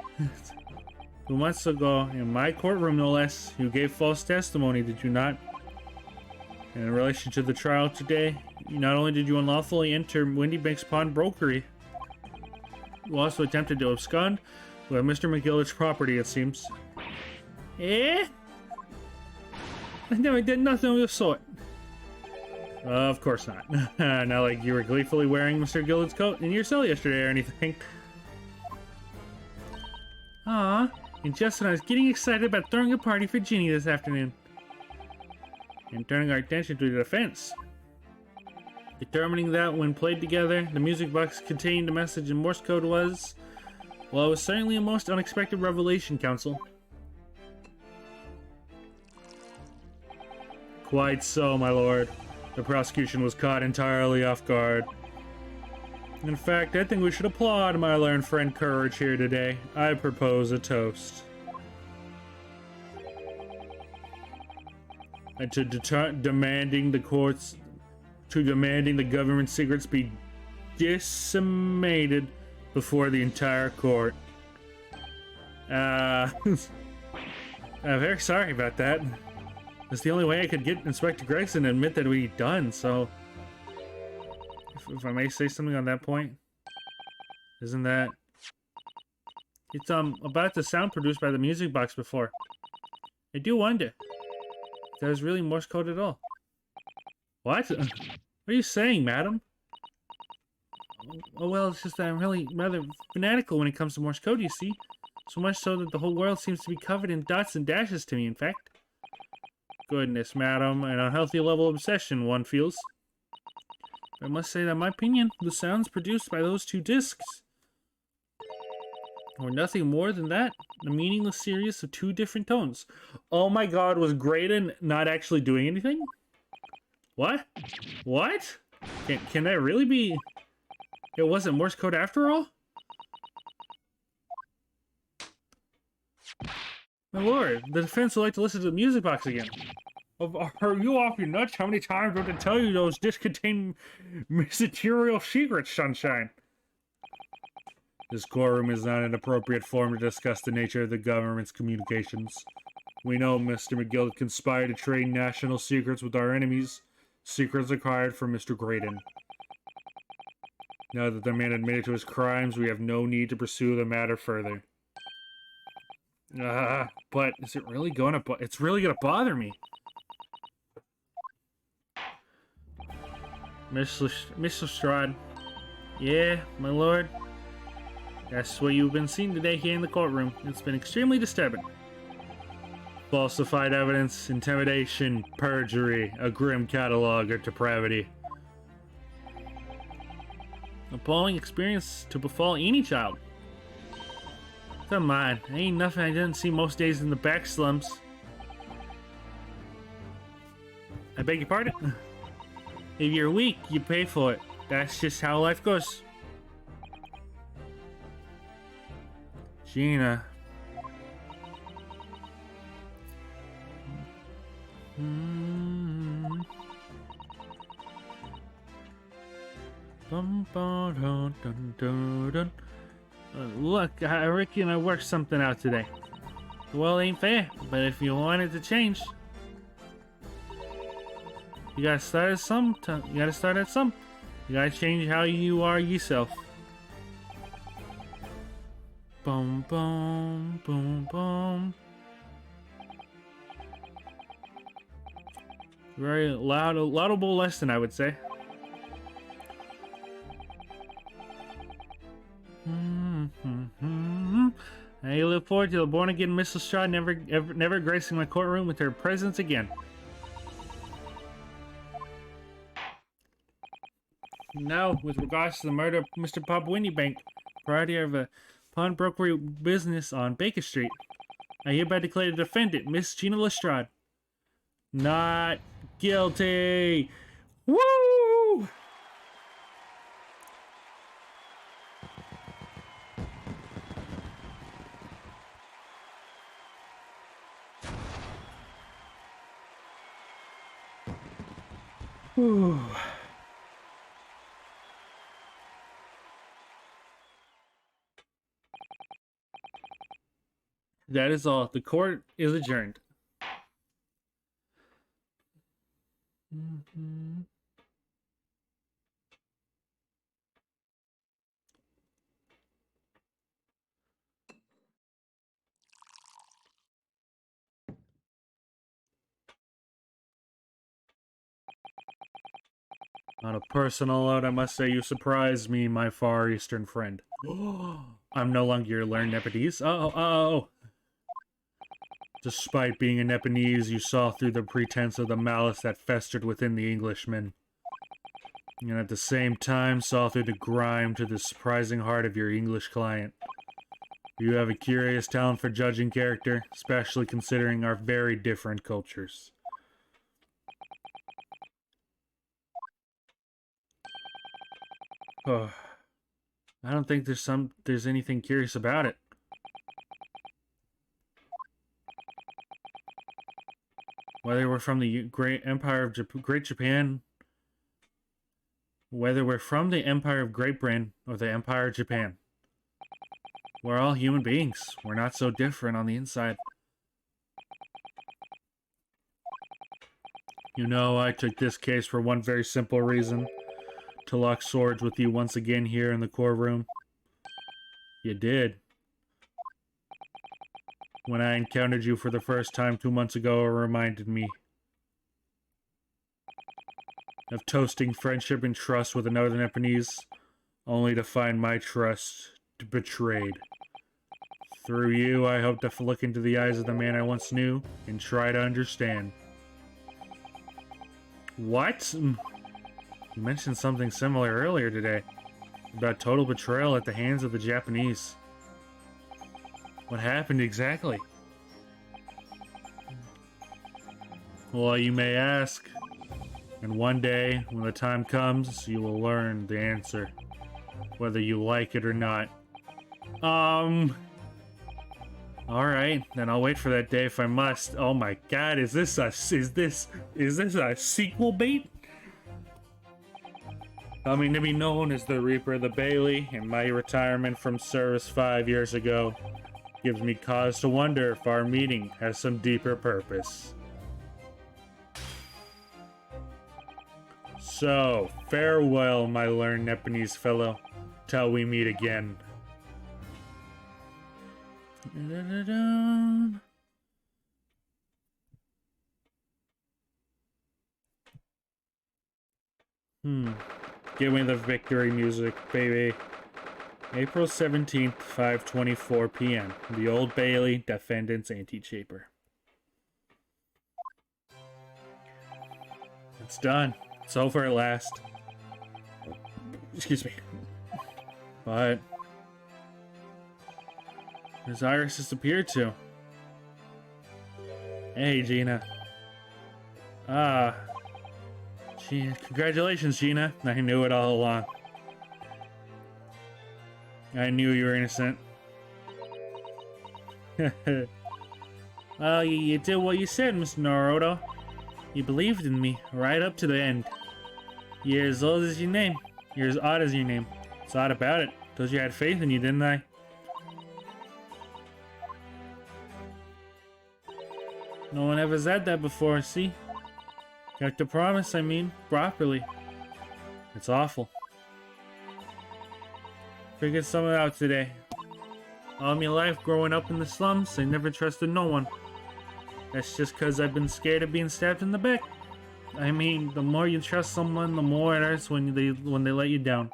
2 months ago, in my courtroom no less, you gave false testimony, did you not? And in relation to the trial today, not only did you unlawfully enter Windy Bank's pawnbrokery, you also attempted to abscond with Mr. McGillicud's property, it seems. Eh? No, I did nothing of the sort. Of course not. Not like you were gleefully wearing Mr. Gillard's coat in your cell yesterday or anything. Ah, and just when I was getting excited about throwing a party for Ginny this afternoon. And turning our attention to the defense. Determining that when played together, the music box containing the message in Morse code was... Well, it was certainly a most unexpected revelation, Counsel. Quite so, my lord. The prosecution was caught entirely off guard. In fact, I think we should applaud my learned friend Courage here today. I propose a toast. And to demanding the government secrets be decimated before the entire court. I'm very sorry about that. It's the only way I could get Inspector Gregson to admit that we'd done, so... If I may say something on that point. Isn't that... It's, about the sound produced by the music box before. I do wonder if that was really Morse code at all. What? What are you saying, madam? Oh, well, it's just that I'm really rather fanatical when it comes to Morse code, you see. So much so that the whole world seems to be covered in dots and dashes to me, in fact. Goodness, madam, an unhealthy level of obsession, one feels. I must say that in my opinion, the sounds produced by those two discs were nothing more than that, a meaningless series of two different tones. Oh my god, was Graydon not actually doing anything? What? What? Can that really be... It wasn't Morse code after all? My lord, the defense would like to listen to the music box again. Are you off your nuts? How many times do I have to tell you those discs contain material secrets, Sunshine? This courtroom is not an appropriate forum to discuss the nature of the government's communications. We know Mr. McGill conspired to trade national secrets with our enemies, secrets acquired from Mr. Graydon. Now that the man admitted to his crimes, we have no need to pursue the matter further. But is it really gonna? It's really gonna bother me. Miss Lestrade. Yeah, my lord. That's what you've been seeing today here in the courtroom. It's been extremely disturbing. Falsified evidence, intimidation, perjury, a grim catalog of depravity. Appalling experience to befall any child. Come on, ain't nothing I didn't see most days in the back slums. I beg your pardon? If you're weak, you pay for it. That's just how life goes. Gina. Look, I reckon I worked something out today. Well, ain't fair, but if you want it to change, you gotta start at some. You gotta start at some. You gotta change how you are yourself. Boom, boom, boom, boom. Very laudable lesson, I would say. I look forward to the born-again Miss Lestrade never gracing my courtroom with her presence again. Now, with regards to the murder of Mr. Bob Windybank, proprietor of a pawnbrokery business on Baker Street, I hereby declare the defendant, Miss Gina Lestrade, not guilty. Woo! Whew. That is all. The court is adjourned. On a personal note, I must say you surprised me, my Far Eastern friend. I'm no longer your learned Nepalese. Oh. Despite being a Nepalese, you saw through the pretense of the malice that festered within the Englishman. And at the same time, saw through the grime to the surprising heart of your English client. You have a curious talent for judging character, especially considering our very different cultures. Oh, I don't think there's anything curious about it. Whether we're from the Great Empire of Great Japan, whether we're from the Empire of Great Britain or the Empire of Japan, we're all human beings. We're not so different on the inside. You know, I took this case for one very simple reason. To lock swords with you once again here in the courtroom. You did. When I encountered you for the first time 2 months ago, it reminded me of toasting friendship and trust with another Nepalese, only to find my trust betrayed. Through you, I hope to look into the eyes of the man I once knew and try to understand. What? You mentioned something similar earlier today, about total betrayal at the hands of the Japanese. What happened exactly? Well, you may ask, and one day, when the time comes, you will learn the answer, whether you like it or not. Alright, then I'll wait for that day if I must. Oh my god, is this a sequel bait? Coming to be known as the Reaper of the Bailey, and my retirement from service 5 years ago gives me cause to wonder if our meeting has some deeper purpose. So, farewell, my learned Nepalese fellow, till we meet again. Da-da-da-da. Give me the victory music, baby. April 17th, 5:24 p.m. The Old Bailey, Defendant's Antechamber. It's done. It's over at last. Excuse me. But where's Iris disappeared to? Hey, Gina. Congratulations, Gina. I knew it all along. I knew you were innocent. Well, you did what you said, Mr. Naruhodo. You believed in me, right up to the end. You're as old as your name. You're as odd as your name. It's odd about it. Told you I had faith in you, didn't I? No one ever said that before, see? Got to promise, I mean, properly. It's awful. Figured something out today. All my life growing up in the slums, I never trusted no one. That's just cause I've been scared of being stabbed in the back. I mean, the more you trust someone, the more it hurts when they let you down.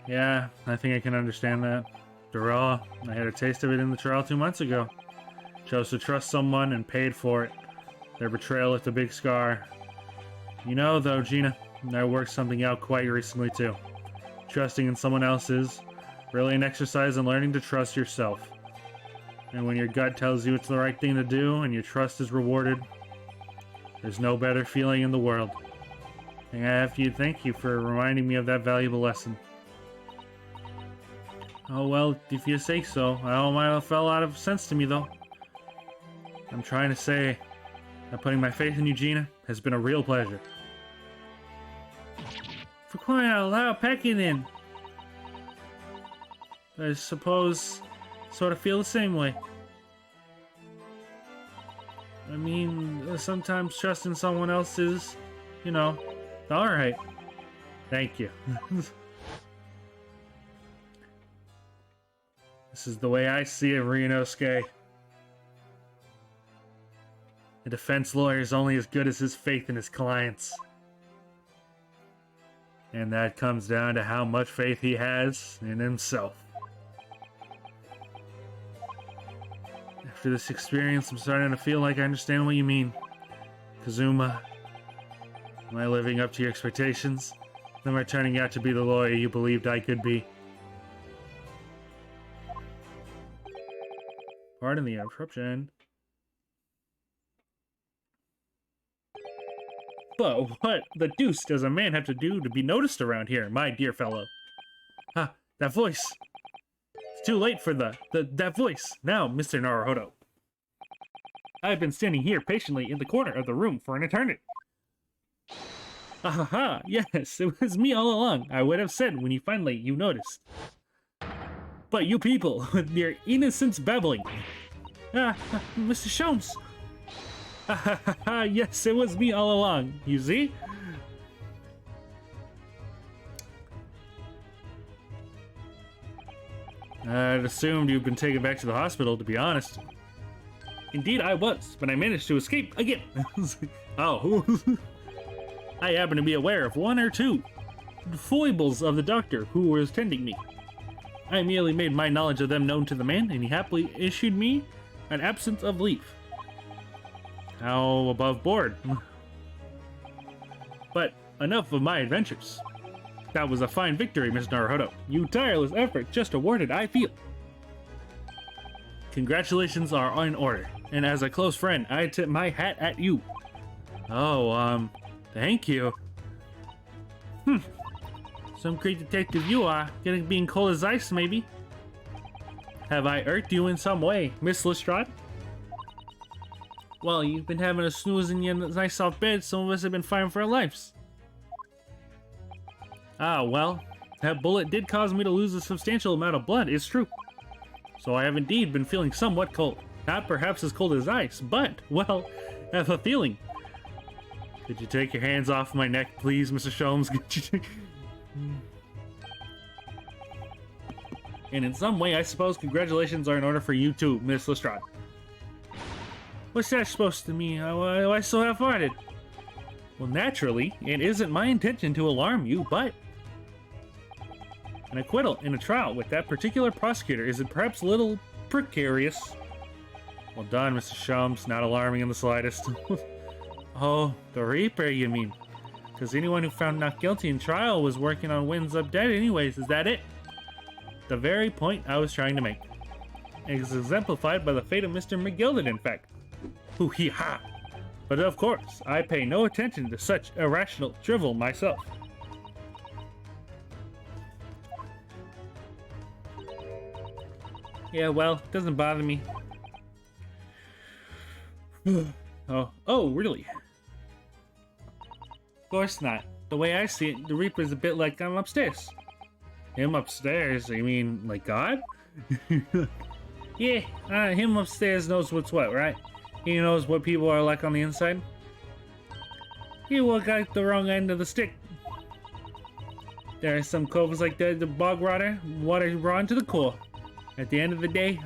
Yeah, I think I can understand that. After all, I had a taste of it in the trial 2 months ago. Chose to trust someone and paid for it. Their betrayal left a big scar. You know, though, Gina, I worked something out quite recently, too. Trusting in someone else is really an exercise in learning to trust yourself. And when your gut tells you it's the right thing to do and your trust is rewarded, there's no better feeling in the world. And I have to thank you for reminding me of that valuable lesson. Oh well, if you say so. I don't mind if it fell out of sense to me, though. I'm trying to say that putting my faith in you, Gina, has been a real pleasure. For crying out loud, pack it in. I suppose sort of feel the same way. I mean, sometimes trusting someone else is, you know, alright. Thank you. This is the way I see it, Ryunosuke. A defense lawyer is only as good as his faith in his clients. And that comes down to how much faith he has in himself. After this experience, I'm starting to feel like I understand what you mean. Kazuma, am I living up to your expectations? Am I turning out to be the lawyer you believed I could be? Pardon the interruption. But what the deuce does a man have to do to be noticed around here, my dear fellow? Ah, that voice. It's too late for that voice. Now, Mr. Naruhodo. I've been standing here patiently in the corner of the room for an eternity. Ah, yes, it was me all along. I would have said when you noticed. But you people, with your innocence babbling. Mr. Sholmes. Yes, it was me all along, you see? I'd assumed you'd been taken back to the hospital, to be honest. Indeed, I was, but I managed to escape again. Oh. I happen to be aware of one or two foibles of the doctor who was tending me. I merely made my knowledge of them known to the man, and he happily issued me an absence of leave. How above board. But enough of my adventures. That was a fine victory, Miss Naruhodo. Your tireless effort just awarded, I feel. Congratulations are in order, and as a close friend, I tip my hat at you. Oh, thank you. Some great detective you are, being cold as ice, maybe. Have I irked you in some way, Miss Lestrade? Well, you've been having a snooze in your nice soft bed, some of us have been fighting for our lives. Ah, well, that bullet did cause me to lose a substantial amount of blood, it's true. So I have indeed been feeling somewhat cold. Not perhaps as cold as ice, but, well, I have a feeling. Could you take your hands off my neck, please, Mr. Sholmes? And in some way, I suppose congratulations are in order for you too, Miss Lestrade. What's that supposed to mean? Why so half-hearted? Well, naturally, it isn't my intention to alarm you, but an acquittal in a trial with that particular prosecutor is perhaps a little precarious. Well done, Mr. Shums. Not alarming in the slightest. Oh, the Reaper, you mean? Because anyone who found not guilty in trial was working on Winds Up Dead anyways, is that it? The very point I was trying to make. It is exemplified by the fate of Mr. McGilded, in fact. Hoo-hee-ha! But of course, I pay no attention to such irrational drivel myself. Yeah, well, it doesn't bother me. Oh, really? Of course not. The way I see it, the Reaper's a bit like I'm upstairs. Him upstairs? You mean like God? Yeah, him upstairs knows what's what, right? He knows what people are like on the inside. He got the wrong end of the stick. There are some covers like the bog rotter, water raw to the core. At the end of the day,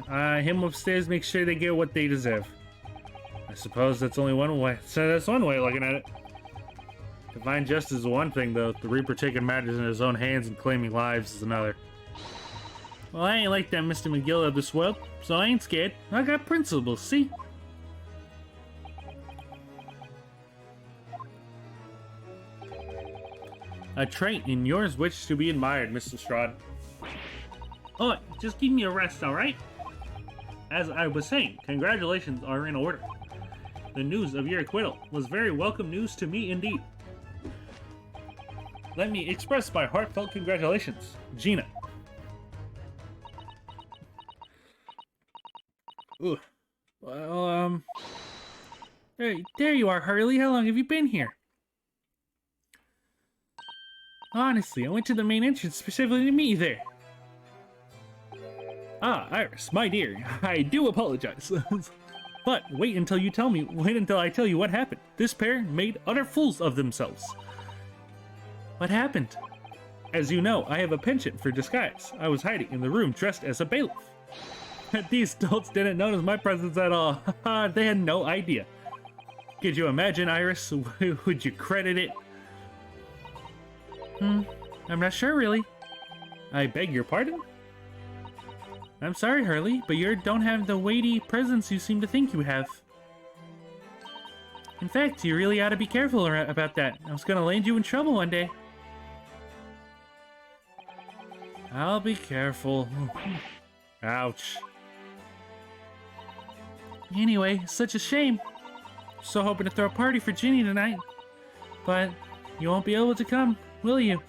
him upstairs makes sure they get what they deserve. I suppose that's only one way. So that's one way of looking at it. Divine justice is one thing, though. The Reaper taking matters in his own hands and claiming lives is another. Well, I ain't like that Mr. McGill of this world, so I ain't scared. I got principles, see? A trait in yours which to be admired, Mr. Strahd. Oh, just give me a rest, alright? As I was saying, congratulations are in order. The news of your acquittal was very welcome news to me indeed. Let me express my heartfelt congratulations, Gina. Ooh. Well, there you are, Harley. How long have you been here? Honestly, I went to the main entrance specifically to meet you there. Ah, Iris, my dear, I do apologize. But wait until I tell you what happened. This pair made utter fools of themselves. What happened? As you know, I have a penchant for disguise. I was hiding in the room dressed as a bailiff. These dolts didn't notice my presence at all. They had no idea. Could you imagine, Iris? Would you credit it? I'm not sure, really. I beg your pardon? I'm sorry, Hurley, but you don't have the weighty presence you seem to think you have. In fact, you really ought to be careful about that. I was gonna land you in trouble one day. I'll be careful. Ouch. Anyway, such a shame. So hoping to throw a party for Ginny tonight. But you won't be able to come, will you?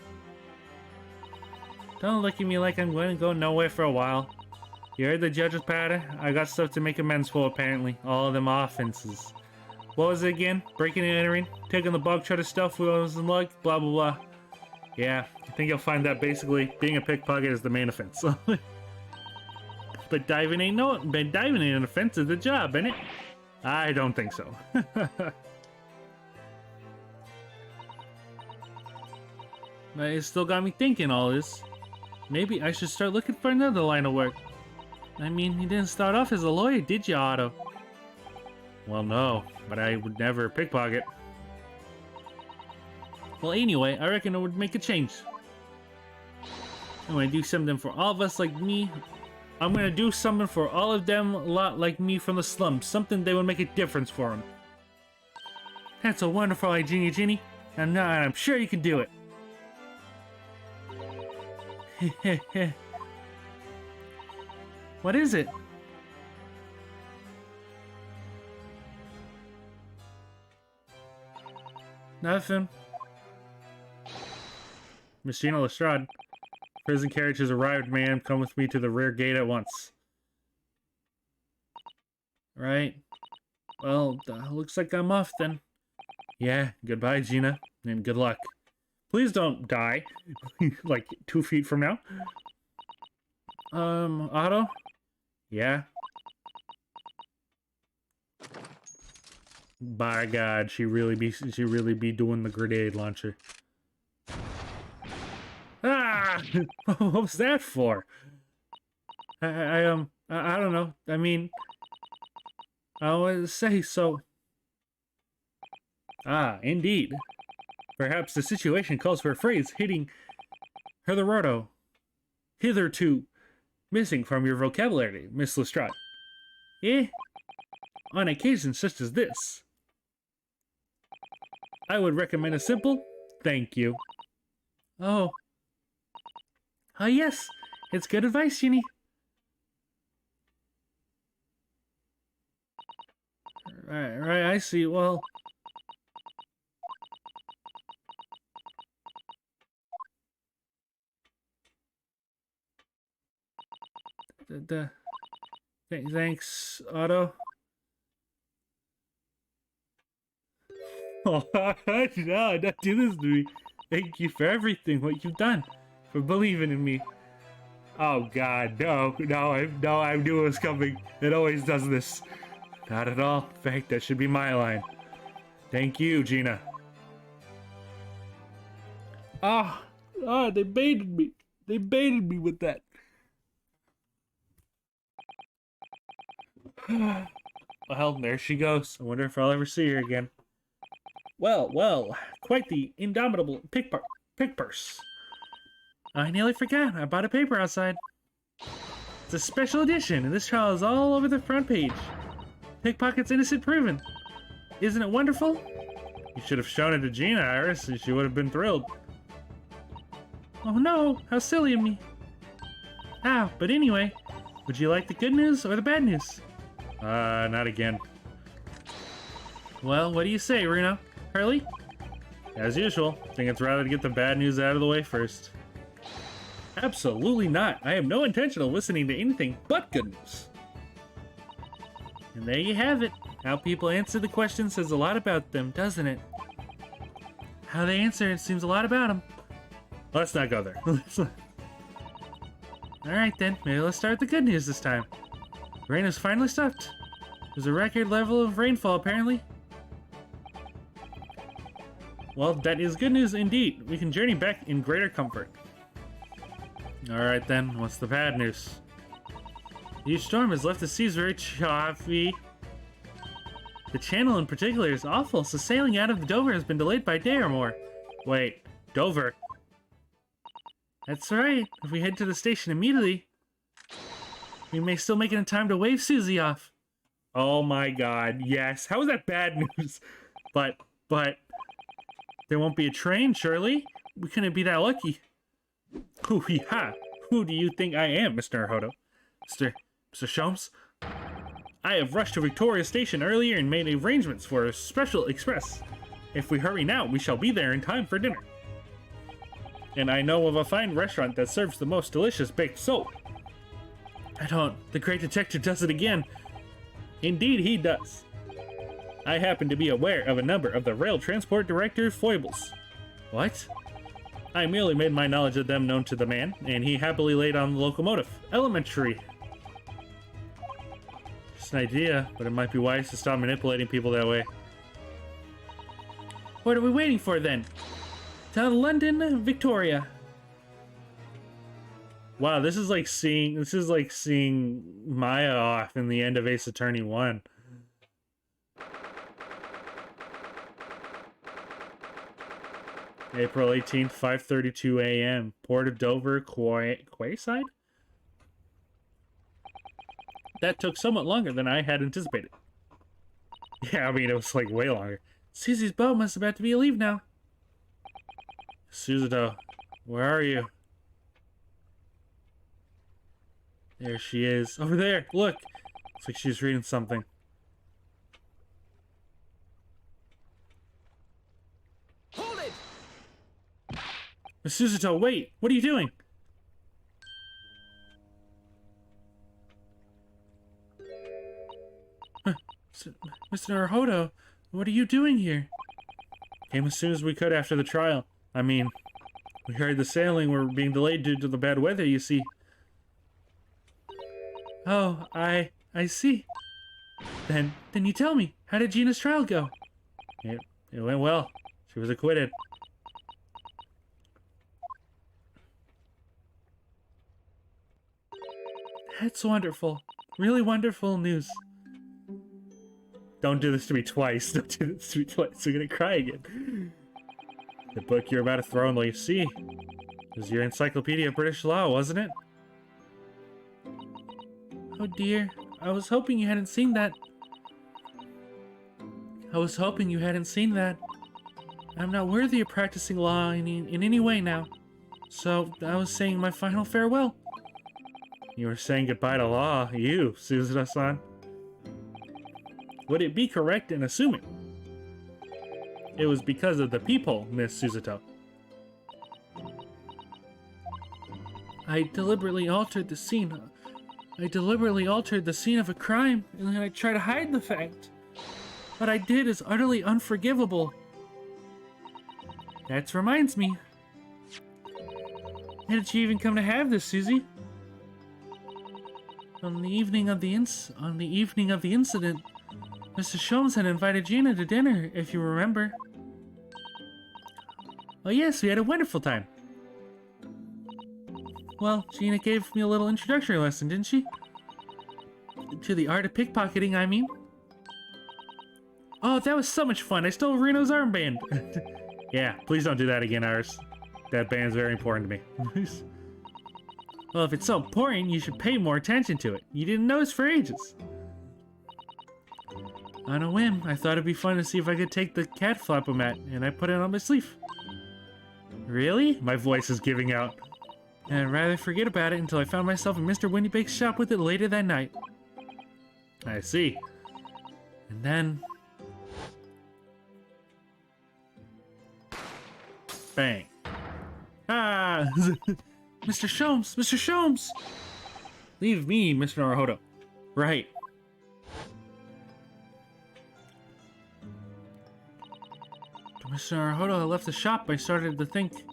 Don't look at me like I'm going to go nowhere for a while. You heard the judge's patter? I got stuff to make amends for, apparently. All of them offenses. What was it again? Breaking and entering? Taking the bog trotter stuff we was in luck? Blah, blah, blah. Yeah, I think you'll find that basically being a pickpocket is the main offense. But diving ain't an offense, it's a job, ain't it? I don't think so. But it still got me thinking all this. Maybe I should start looking for another line of work. I mean, you didn't start off as a lawyer, did you, Otto? Well, no, but I would never pickpocket. Well, anyway, I reckon it would make a change. I'm gonna do something for all of us like me. I'm gonna do something for all of them, a lot like me from the slums. Something that would make a difference for them. That's a wonderful idea, Ginny. And I'm sure you can do it. What is it? Nothing. Miss Gina Lestrade. Prison carriage has arrived, ma'am. Come with me to the rear gate at once. Right. Well, looks like I'm off then. Yeah, goodbye, Gina. And good luck. Please don't die. Like 2 feet from now. Otto? Yeah? By God, she really be doing the grenade launcher. Ah! What was that for? I don't know. I mean, I always say so. Ah, indeed. Perhaps the situation calls for a phrase hitting hitherto missing from your vocabulary, Miss Lestrade. Eh? On occasions such as this, I would recommend a simple thank you. Oh. Oh yes, it's good advice, Ginny. Right, I see. Well... Thanks, Otto. Oh, no, don't do this to me. Thank you for everything, what you've done, for believing in me. Oh God, no, I knew it was coming. It always does this. Not at all. In fact, that should be my line. Thank you, Gina. They baited me. They baited me with that. Well, there she goes. I wonder if I'll ever see her again. Well, quite the indomitable pick purse. I nearly forgot. I bought a paper outside. It's a special edition, and this trial is all over the front page. Pickpocket's innocent proven. Isn't it wonderful? You should have shown it to Gina, Iris, and she would have been thrilled. Oh no, how silly of me. But anyway, would you like the good news or the bad news? Not again. Well, what do you say, Ryuno? Hurley? As usual, think it's rather to get the bad news out of the way first. Absolutely not. I have no intention of listening to anything but good news. And there you have it. How people answer the question says a lot about them, doesn't it? How they answer it seems a lot about them. Let's not go there. Alright then, maybe let's start with the good news this time. Rain has finally stopped. There's a record level of rainfall, apparently. Well, that is good news indeed. We can journey back in greater comfort. Alright then, what's the bad news? The huge storm has left the seas very choppy. The channel in particular is awful, so sailing out of the Dover has been delayed by a day or more. Wait, Dover? That's right. If we head to the station immediately, we may still make it in time to wave Susie off. Oh my god, yes. How is that bad news? But, there won't be a train, surely? We couldn't be that lucky. Hoo-hee-ha! Who do you think I am, Mr. Naruhodo? Mr. Sholmes? I have rushed to Victoria Station earlier and made arrangements for a special express. If we hurry now, we shall be there in time for dinner. And I know of a fine restaurant that serves the most delicious baked soap. The great detective does it again. Indeed, he does. I happen to be aware of a number of the rail transport director's foibles. What? I merely made my knowledge of them known to the man, and he happily laid on the locomotive. Elementary. Just an idea, but it might be wise to stop manipulating people that way. What are we waiting for then? To London, Victoria. Wow, this is like seeing Maya off in the end of Ace Attorney 1. April 18th, 5:32 a.m. Port of Dover, Quayside? That took somewhat longer than I had anticipated. Yeah, I mean, it was like way longer. Susie's boat must about to be leave now. Suzuto, where are you? There she is. Over there, look! Looks like she's reading something. Hold it! Suzuto, wait! What are you doing? Mr. Naruhodo, what are you doing here? Came as soon as we could after the trial. I mean, we heard the sailing were being delayed due to the bad weather, you see. Oh, I see. Then you tell me, how did Gina's trial go? It went well. She was acquitted. That's wonderful. Really wonderful news. Don't do this to me twice. Don't do this to me twice. I'm gonna cry again. The book you're about to throw in the sea. It was your Encyclopedia of British Law, wasn't it? Oh dear. I was hoping you hadn't seen that. I'm not worthy of practicing law in any way now. So, I was saying my final farewell. You were saying goodbye to law, you, Suzuta-san. Would it be correct in assuming it was because of the people, Miss Suzuto? I deliberately altered the scene of a crime, and then I try to hide the fact. What I did is utterly unforgivable. That reminds me. How did you even come to have this, Susie? On the evening of the incident, Mr. Sholmes had invited Gina to dinner, if you remember. Oh yes, we had a wonderful time. Well, Gina gave me a little introductory lesson, didn't she? To the art of pickpocketing, I mean. Oh, that was so much fun. I stole Reno's armband. Yeah, please don't do that again, Iris. That band's very important to me. Well, if it's so important, you should pay more attention to it. You didn't notice for ages. On a whim, I thought it'd be fun to see if I could take the cat flap-o-mat, and I put it on my sleeve. Really? My voice is giving out. And I'd rather forget about it until I found myself in Mr. Windybake's shop with it later that night. I see. And then... bang. Ah! Mr. Sholmes! Mr. Sholmes! Leave me, Mr. Naruhodo. Right. Mr. Naruhodo had left the shop. I started to think.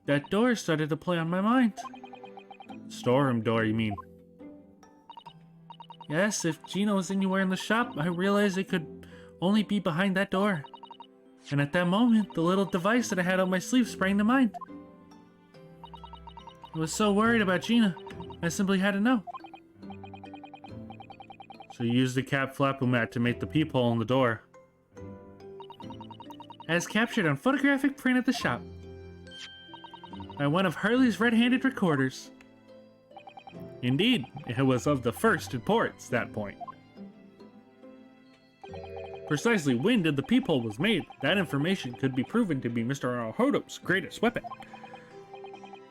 That door started to play on my mind. Storeroom door, you mean? Yes, if Gina was anywhere in the shop, I realized it could only be behind that door. And at that moment, the little device that I had on my sleeve sprang to mind. I was so worried about Gina, I simply had to know. So you used the cat flap-o-mat to make the peephole in the door. As captured on photographic print at the shop. By one of Hurley's red-handed recorders. Indeed, it was of the first importance, that point. Precisely when did the peephole was made, that information could be proven to be Mr. Naruhodo's greatest weapon.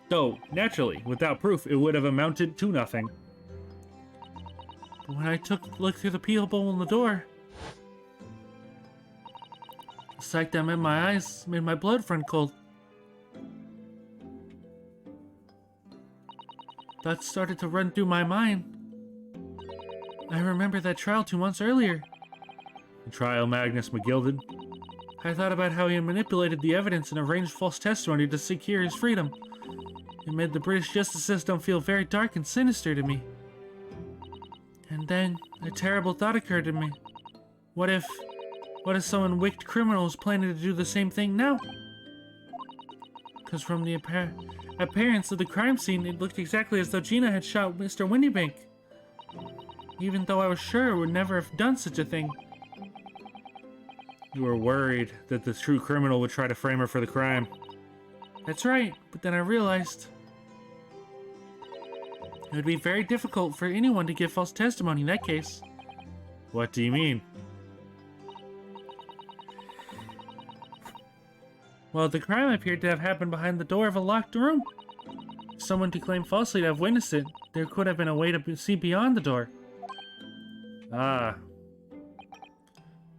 Though, naturally, without proof, it would have amounted to nothing. But when I took a look through the peephole in the door, the sight that met my eyes made my blood run cold. Thoughts started to run through my mind. I remember that trial 2 months earlier. The trial Magnus McGilded. I thought about how he had manipulated the evidence and arranged false testimony to secure his freedom. It made the British justice system feel very dark and sinister to me. And then, a terrible thought occurred to me. What if someone wicked criminal is planning to do the same thing now? Because from the appearance of the crime scene, it looked exactly as though Gina had shot Mr. Windybank. Even though I was sure it would never have done such a thing. You were worried that the true criminal would try to frame her for the crime. That's right, but then I realized it would be very difficult for anyone to give false testimony in that case. What do you mean? Well, the crime appeared to have happened behind the door of a locked room. If someone to claim falsely to have witnessed it, there could have been a way to see beyond the door. Ah.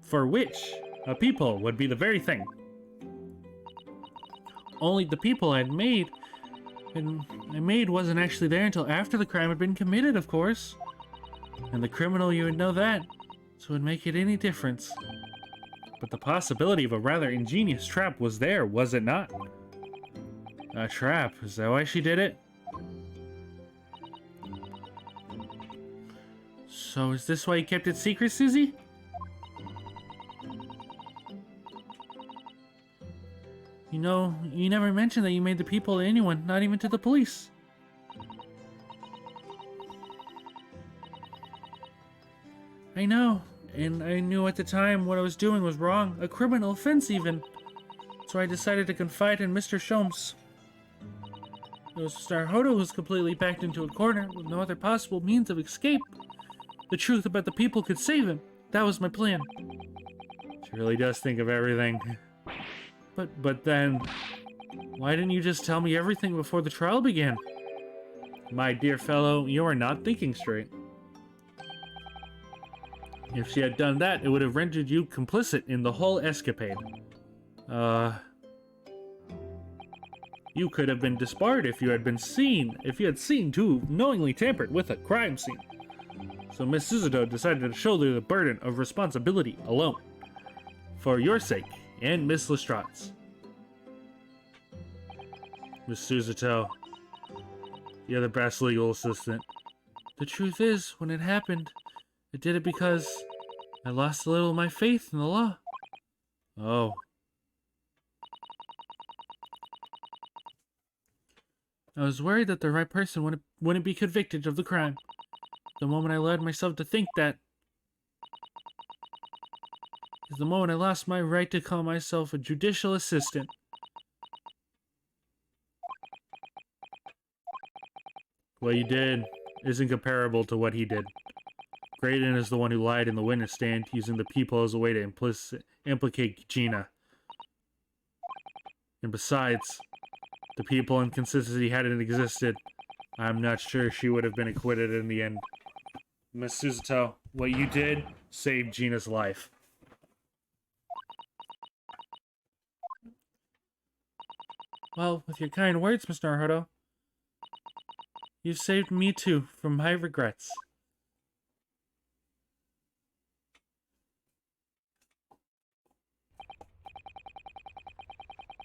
For which, a peephole would be the very thing. Only the peephole I made wasn't actually there until after the crime had been committed, of course. And the criminal, you would know that, so it would make it any difference. But the possibility of a rather ingenious trap was there, was it not? A trap? Is that why she did it? So is this why you kept it secret, Susie? You know, you never mentioned that you made the peephole to anyone, not even to the police. I know, and I knew at the time what I was doing was wrong, a criminal offense even. So I decided to confide in Mr. Sholmes. It was Mr. Naruhodo who was completely backed into a corner with no other possible means of escape. The truth about the people could save him. That was my plan. She really does think of everything. But then, why didn't you just tell me everything before the trial began? My dear fellow, you are not thinking straight. If she had done that, it would have rendered you complicit in the whole escapade. You could have been disbarred if you had seen to have knowingly tampered with a crime scene. So Miss Suzuto decided to shoulder the burden of responsibility alone. For your sake, and Miss Lestrange's. Miss Suzuto, you're the best legal assistant. The truth is, when it happened, I did it because I lost a little of my faith in the law. Oh. I was worried that the right person wouldn't be convicted of the crime. The moment I allowed myself to think that is the moment I lost my right to call myself a judicial assistant. What you did isn't comparable to what he did. Graydon is the one who lied in the witness stand, using the people as a way to implicate Gina. And besides, the people inconsistency hadn't existed, I'm not sure she would have been acquitted in the end. Miss Suzuto, what you did saved Gina's life. Well, with your kind words, Mr. Naruhodo, you've saved me too from my regrets.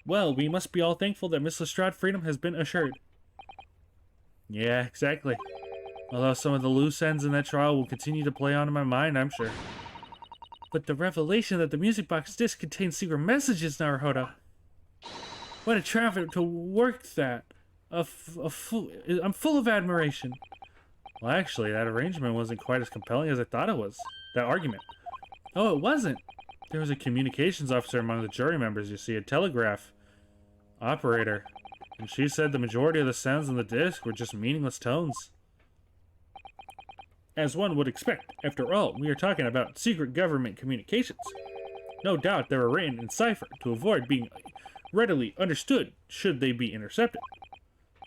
Well, we must be all thankful that Miss Lestrade's freedom has been assured. Yeah, exactly. Although some of the loose ends in that trial will continue to play on in my mind, I'm sure. But the revelation that the music box disc contains secret messages, Naruhodo. What a triumph to work that. I'm full of admiration. Well, actually, that arrangement wasn't quite as compelling as I thought it was. That argument. Oh, it wasn't. There was a communications officer among the jury members, you see, a telegraph operator. And she said the majority of the sounds on the disc were just meaningless tones. As one would expect, after all, we are talking about secret government communications. No doubt they were written in cipher to avoid being readily understood should they be intercepted.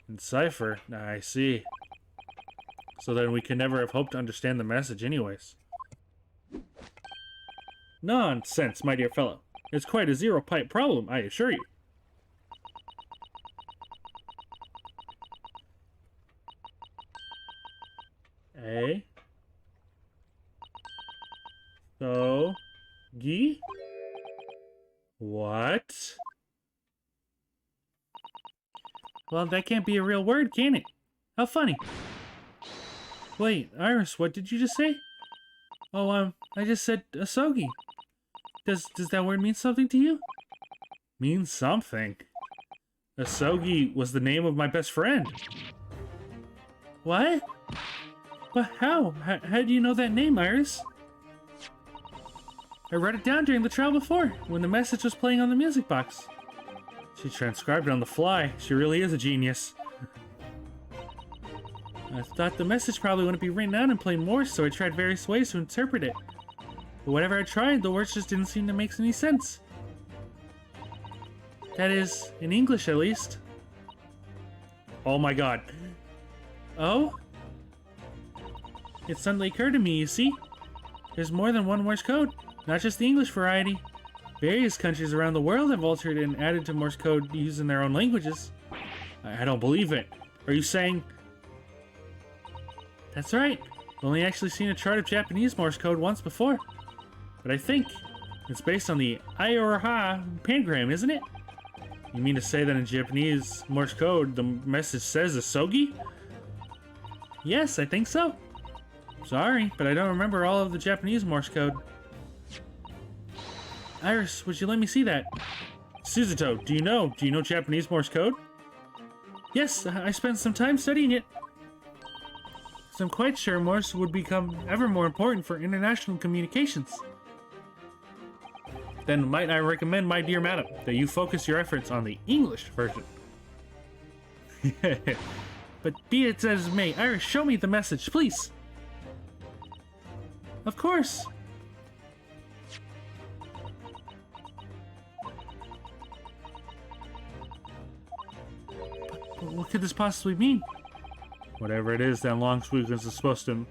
In cipher? I see. So then we can never have hoped to understand the message anyways. Nonsense, my dear fellow. It's quite a zero-pipe problem, I assure you. A. So. Gi? What? Well, that can't be a real word, can it? How funny. Wait, Iris, what did you just say? Oh, I just said asogi. Does that word mean something to you? Mean something? Asogi was the name of my best friend. What? But how? How do you know that name, Iris? I wrote it down during the trial before, when the message was playing on the music box. She transcribed it on the fly. She really is a genius. I thought the message probably wouldn't be written out in plain Morse, so I tried various ways to interpret it. But whatever I tried, the words just didn't seem to make any sense. That is, in English at least. Oh my god. Oh? It suddenly occurred to me, you see? There's more than one Morse code, not just the English variety. Various countries around the world have altered and added to Morse code using their own languages. I don't believe it. Are you saying... That's right. I've only actually seen a chart of Japanese Morse code once before. But I think it's based on the Iroha pangram, isn't it? You mean to say that in Japanese Morse code, the message says asogi? Yes, I think so. Sorry, but I don't remember all of the Japanese Morse code. Iris, would you let me see that? Suzuto, do you know Japanese Morse code? Yes, I spent some time studying it. So I'm quite sure Morse would become ever more important for international communications. Then might I recommend, my dear madam, that you focus your efforts on the English version. But be it as it may, Iris, show me the message, please. Of course. But what could this possibly mean? Whatever it is that long sequence is supposed to...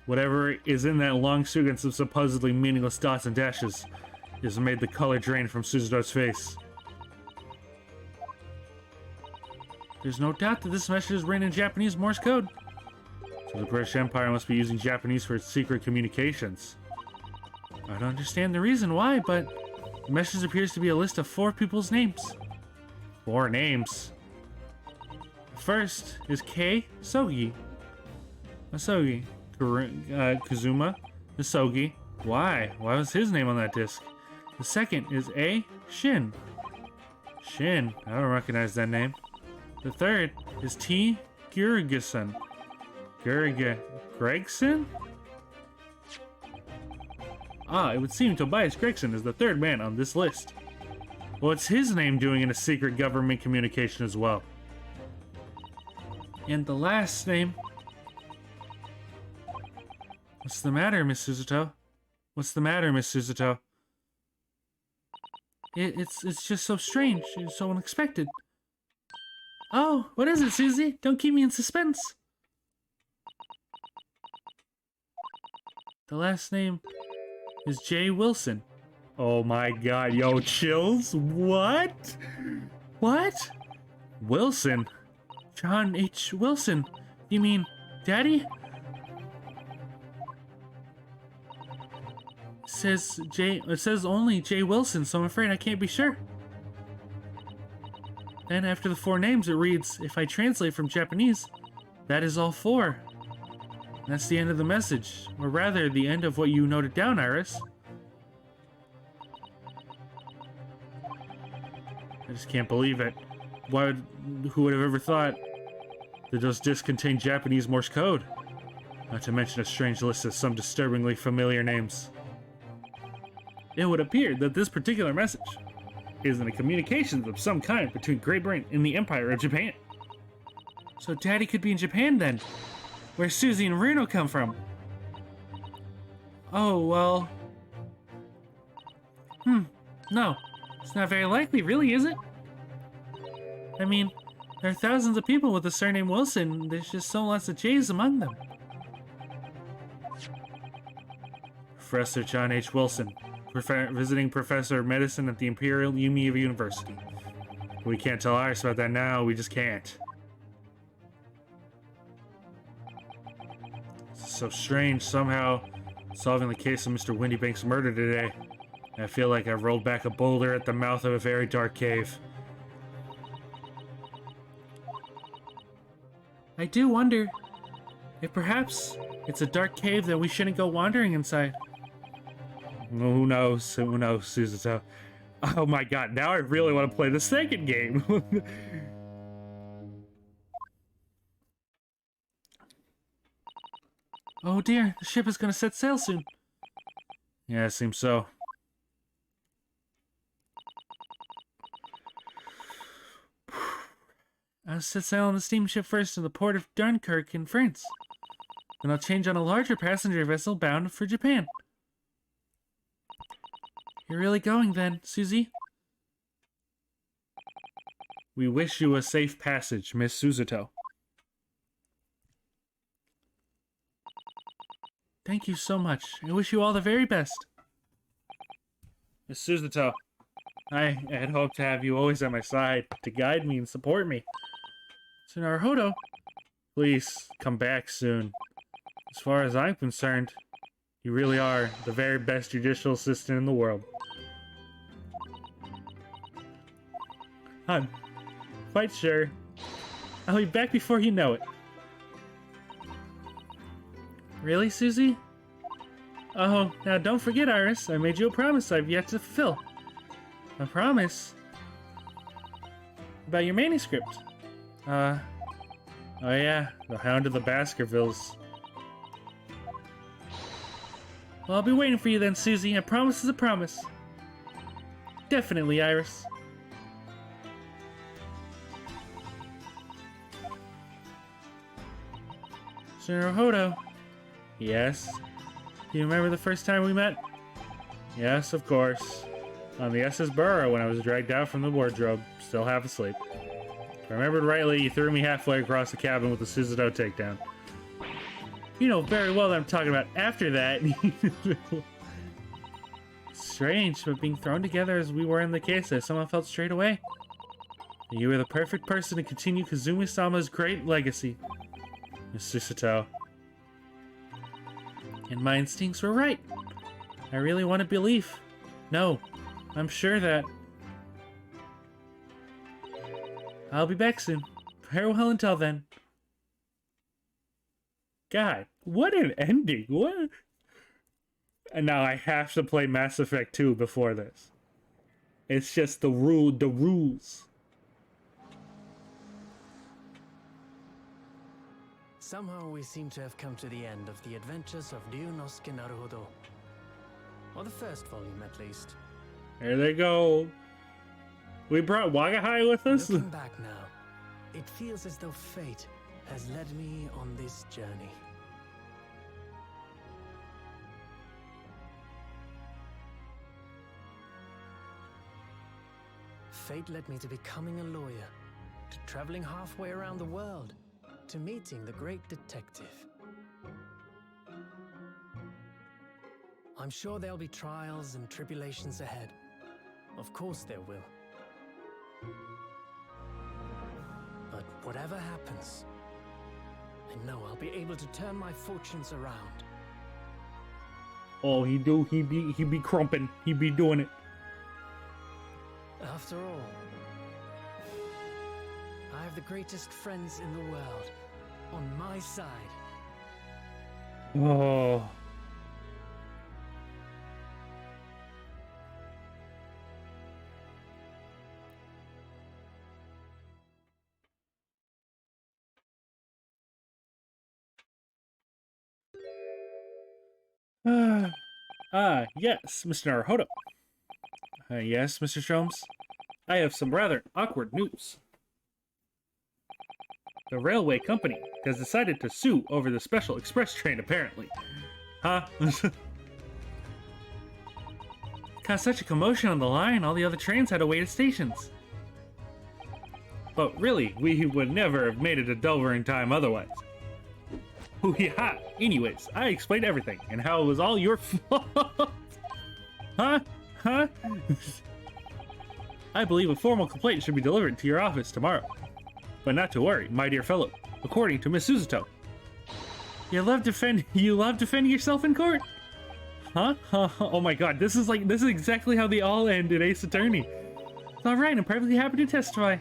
Whatever is in that long sequence of supposedly meaningless dots and dashes has made the color drain from Suzuto's face. There's no doubt that this message is written in Japanese Morse code. So the British Empire must be using Japanese for its secret communications. I don't understand the reason why, but the message appears to be a list of 4 people's names. 4 names. The first is Kei Sogi. Masogi. Kazuma Masogi. Why? Why was his name on that disc? The second is A. Shin. Shin. I don't recognize that name. The third is T. Gurgison. Gregson? Ah, it would seem Tobias Gregson is the 3rd man on this list. What's his name doing in a secret government communication as well? And the last name... What's the matter, Miss Suzuto? What's the matter, Miss Suzuto? It's just so strange, it's so unexpected. Oh, what is it, Susie? Don't keep me in suspense. The last name is J. Wilson. Oh my god, yo, chills? What? What? Wilson? John H. Wilson? You mean Daddy? It says only J. Wilson, so I'm afraid I can't be sure. Then after the 4 names, it reads, if I translate from Japanese, that is all 4. And that's the end of the message. Or rather, the end of what you noted down, Iris. I just can't believe it. Who would have ever thought that those discs contain Japanese Morse code? Not to mention a strange list of some disturbingly familiar names. It would appear that this particular message is in a communications of some kind between Great Britain and the Empire of Japan. So Daddy could be in Japan then, where Susie and Runo come from. Oh, well... No, it's not very likely, really, is it? I mean, there are thousands of people with the surname Wilson, there's just so lots of J's among them. Professor John H. Wilson, visiting professor of medicine at the Imperial Yumi University. We can't tell Iris about that now, we just can't. It's so strange, somehow solving the case of Mr. Windybank's murder today. I feel like I've rolled back a boulder at the mouth of a very dark cave. I do wonder if perhaps it's a dark cave that we shouldn't go wandering inside. Who knows? Who knows, Suzuto? Oh my god, now I really want to play the second game. Oh dear, the ship is going to set sail soon. Yeah, it seems so. I'll set sail on the steamship first to the port of Dunkirk in France. Then I'll change on a larger passenger vessel bound for Japan. You're really going then, Susie? We wish you a safe passage, Miss Suzuto. Thank you so much. I wish you all the very best. Miss Suzuto, I had hoped to have you always at my side to guide me and support me. So Naruhodo, please come back soon. As far as I'm concerned, you really are the very best judicial assistant in the world. I'm quite sure I'll be back before you know it. Really, Susie? Oh, now don't forget, Iris. I made you a promise I've yet to fulfill. A promise? About your manuscript. Oh yeah, the Hound of the Baskervilles. Well, I'll be waiting for you then, Susie. A promise is a promise. Definitely, Iris. Mr. Naruhodo. Yes? Do you remember the first time we met? Yes, of course. On the SS Burrow when I was dragged out from the wardrobe, still half asleep. If I remembered rightly, you threw me halfway across the cabin with the Suzuto takedown. You know very well that I'm talking about after that. Strange, but being thrown together as we were in the case, I somehow felt straight away. You were the perfect person to continue Kazumi-sama's great legacy, Mr. Sato. And my instincts were right. I really want to believe. No, I'm sure that... I'll be back soon. Farewell until then. God, what an ending. What? And now I have to play Mass Effect 2 before this. It's just the rules. Somehow we seem to have come to the end of the adventures of Ryunosuke Naruhodo. Or the first volume, at least. There they go. We brought Wagahai with us? Looking back now, it feels as though fate has led me on this journey. Fate led me to becoming a lawyer, to traveling halfway around the world, to meeting the great detective. I'm sure there'll be trials and tribulations ahead. Of course there will. But whatever happens, I know I'll be able to turn my fortunes around. Oh, he be crumping. He be doing it. After all, I have the greatest friends in the world on my side. Oh. Yes, Mr. Naruhodo. Yes, Mr. Sholmes. I have some rather awkward news. The railway company has decided to sue over the special express train, apparently. Huh? Caused such a commotion on the line, all the other trains had to wait at stations. But really, we would never have made it to Dover in time otherwise. Ooh, yeah. Anyways, I explained everything and how it was all your fault. Huh? I believe a formal complaint should be delivered to your office tomorrow. But not to worry, my dear fellow. According to Miss Suzuto, you love defending yourself in court? Huh? Oh my god, this is exactly how they all end in Ace Attorney. It's alright, I'm perfectly happy to testify.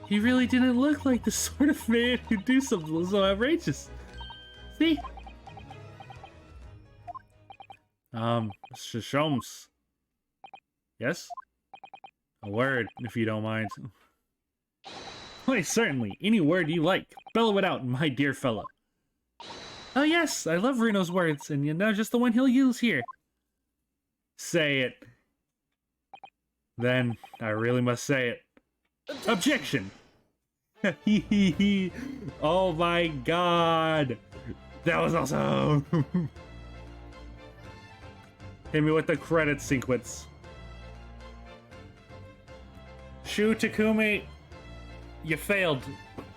He really didn't look like the sort of man who'd do something so outrageous. See? Mr. Sholmes. Yes? A word, if you don't mind. Why, certainly. Any word you like. Bellow it out, my dear fellow. Oh yes, I love Reno's words, and you know just the one he'll use here. Say it. Then, I really must say it. Objection! Oh my god! That was awesome! Hit me with the credit sequence. Shu Takumi, you failed,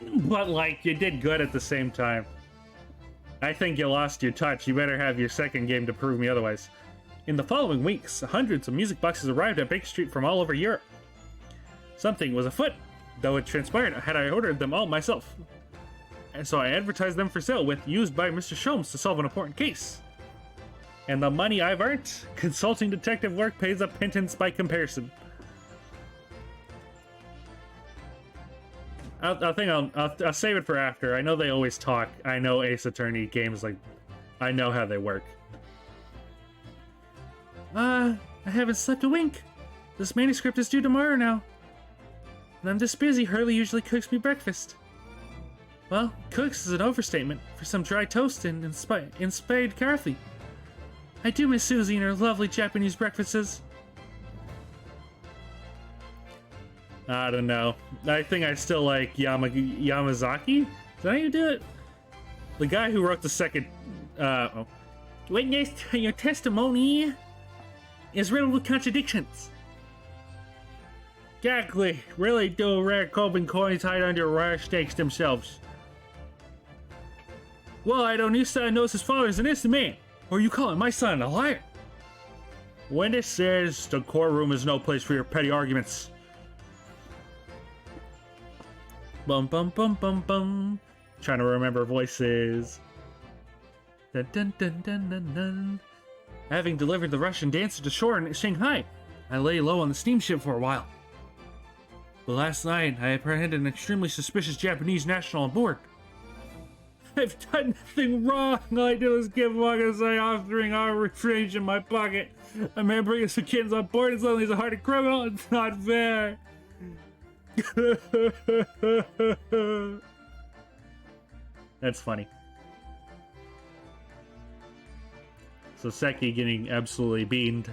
but like, you did good at the same time. I think you lost your touch. You better have your second game to prove me otherwise. In the following weeks, hundreds of music boxes arrived at Baker Street from all over Europe. Something was afoot, though it transpired had I ordered them all myself. And so I advertised them for sale with used by Mr. Sholmes to solve an important case. And the money I've earned, consulting detective work pays a pittance by comparison. I'll save it for after. I know they always talk. I know Ace Attorney games, like, I know how they work. I haven't slept a wink. This manuscript is due tomorrow now. And I'm this busy, Hurley usually cooks me breakfast. Well, cooks is an overstatement for some dry toast and spade coffee. I do miss Susie and her lovely Japanese breakfasts. I don't know. I think I still like Yamazaki? Is that how you do it? The guy who wrote the second... Witness, your testimony is riddled with contradictions. Exactly. Really do rare Coben coins hide under rare stakes themselves. Well, I don't. Your son knows his father is an innocent man. Or are you calling my son a liar? Witness says the courtroom is no place for your petty arguments. Bum bum bum bum bum. Trying to remember voices. Dun dun dun dun dun dun. Having delivered the Russian dancer to shore in Shanghai, I lay low on the steamship for a while. But last night, I apprehended an extremely suspicious Japanese national on board. I've done nothing wrong. All I did was give Wakasai offering arbitration in my pocket. A man bringing some kids on board and suddenly he's a hardened criminal. It's not fair. That's funny. So Seki getting absolutely beamed.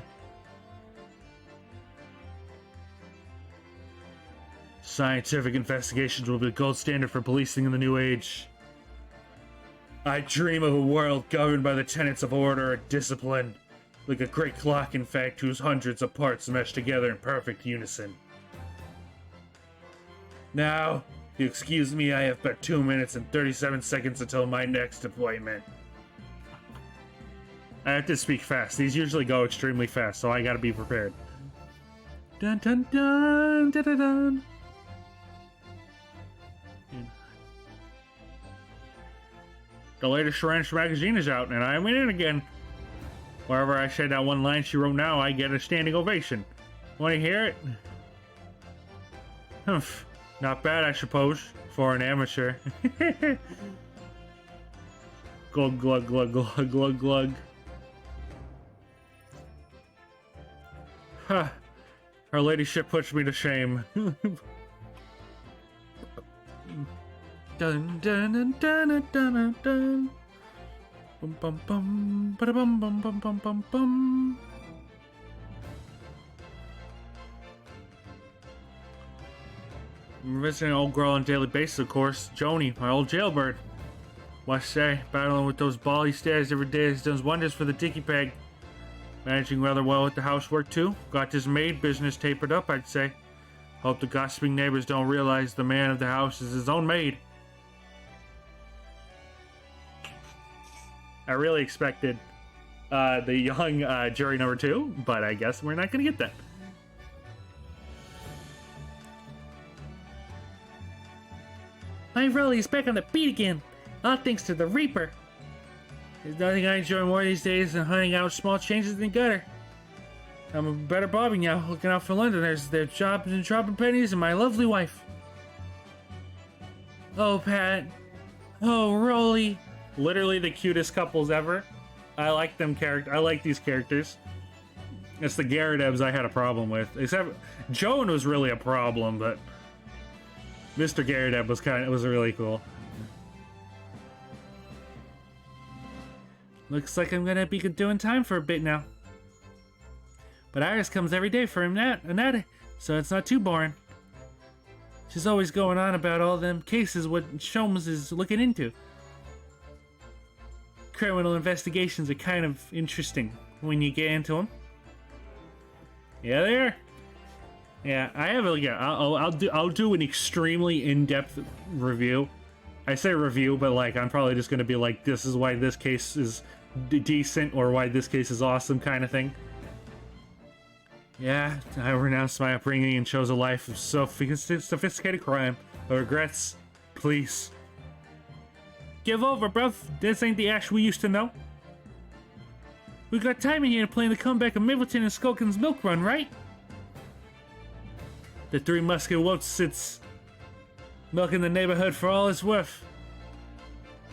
Scientific investigations will be the gold standard for policing in the new age. I dream of a world governed by the tenets of order and discipline, like a great clock, in fact, whose hundreds of parts mesh together in perfect unison. Now, if you excuse me, I have but 2 minutes and 37 seconds until my next appointment. I have to speak fast. These usually go extremely fast, so I gotta be prepared. Dun dun dun dun dun dun. The latest Shranch magazine is out, and I am in it again. Wherever I say that one line she wrote now, I get a standing ovation. Want to hear it? Humph. Not bad, I suppose, for an amateur. Glug, glug, glug, glug, glug, glug. Huh. Her ladyship puts me to shame. Dun dun dun dun dun dun dun. Bum bum bum ba bum bum bum bum bum bum. I'm visiting an old girl on a daily basis, of course. Joni, my old jailbird. What I say, battling with those bally stairs every day has done wonders for the dicky peg. Managing rather well with the housework too. Got this maid business tapered up, I'd say. Hope the gossiping neighbors don't realize the man of the house is his own maid. I really expected the young jury number 2, but I guess we're not going to get that. My Rolly is back on the beat again, all thanks to the Reaper. There's nothing I enjoy more these days than hunting out small changes in the gutter. I'm a better Bobby now, looking out for London. There's their jobs and dropping pennies and my lovely wife. Oh, Pat. Oh, Rolly. Literally the cutest couples ever. I like them I like these characters. It's the Gyarados I had a problem with. Except Joan was really a problem, but Mr. Gyarados was really cool. Looks like I'm gonna be doing time for a bit now. But Iris comes every day for him so it's not too boring. She's always going on about all them cases what Sholmes is looking into. Criminal investigations are kind of interesting when you get into them. Yeah, they are. Yeah, I have a I'll do an extremely in-depth review. I say review, but like I'm probably just gonna be like, this is why this case is decent or why this case is awesome, kind of thing. Yeah, I renounced my upbringing and chose a life of sophisticated crime. But regrets, please. Give over, bruv. This ain't the Ash we used to know. We got time in here to plan the comeback of Middleton and Skulkin's milk run, right? The Three Musket Wolves sits milking the neighborhood for all it's worth.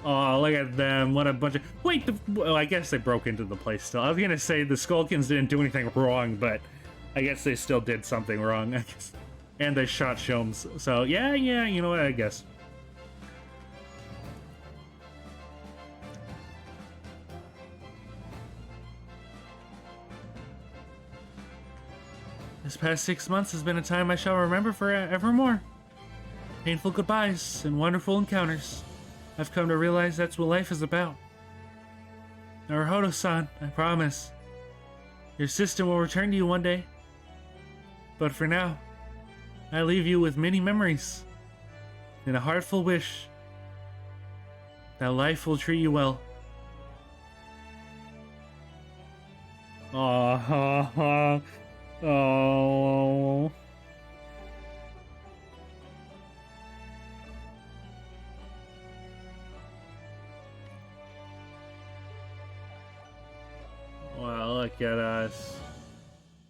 Oh, look at them. What a bunch of... Wait, well, I guess they broke into the place still. I was gonna say the Skulkins didn't do anything wrong, but I guess they still did something wrong, I guess. And they shot Sholmes. So, yeah, you know what, I guess. This past 6 months has been a time I shall remember forevermore. Painful goodbyes and wonderful encounters. I've come to realize that's what life is about. Naruhodo-san, I promise. Your sister will return to you one day. But for now, I leave you with many memories and a heartful wish that life will treat you well. Oh. Wow, look at us.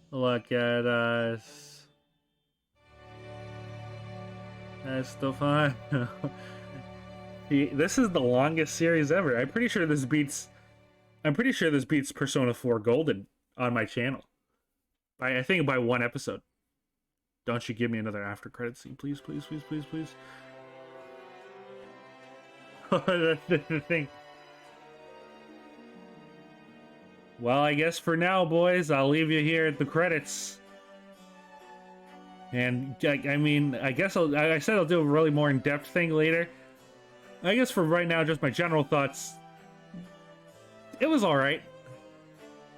Look at us. That's the fun. This is the longest series ever. I'm pretty sure this beats Persona 4 Golden on my channel. I think by one episode. Don't you give me another after credit scene, please, please, please, please, please. That's the thing. Well, I guess for now, boys, I'll leave you here at the credits. And I mean, I guess I said I'll do a really more in-depth thing later. I guess for right now, just my general thoughts. It was alright.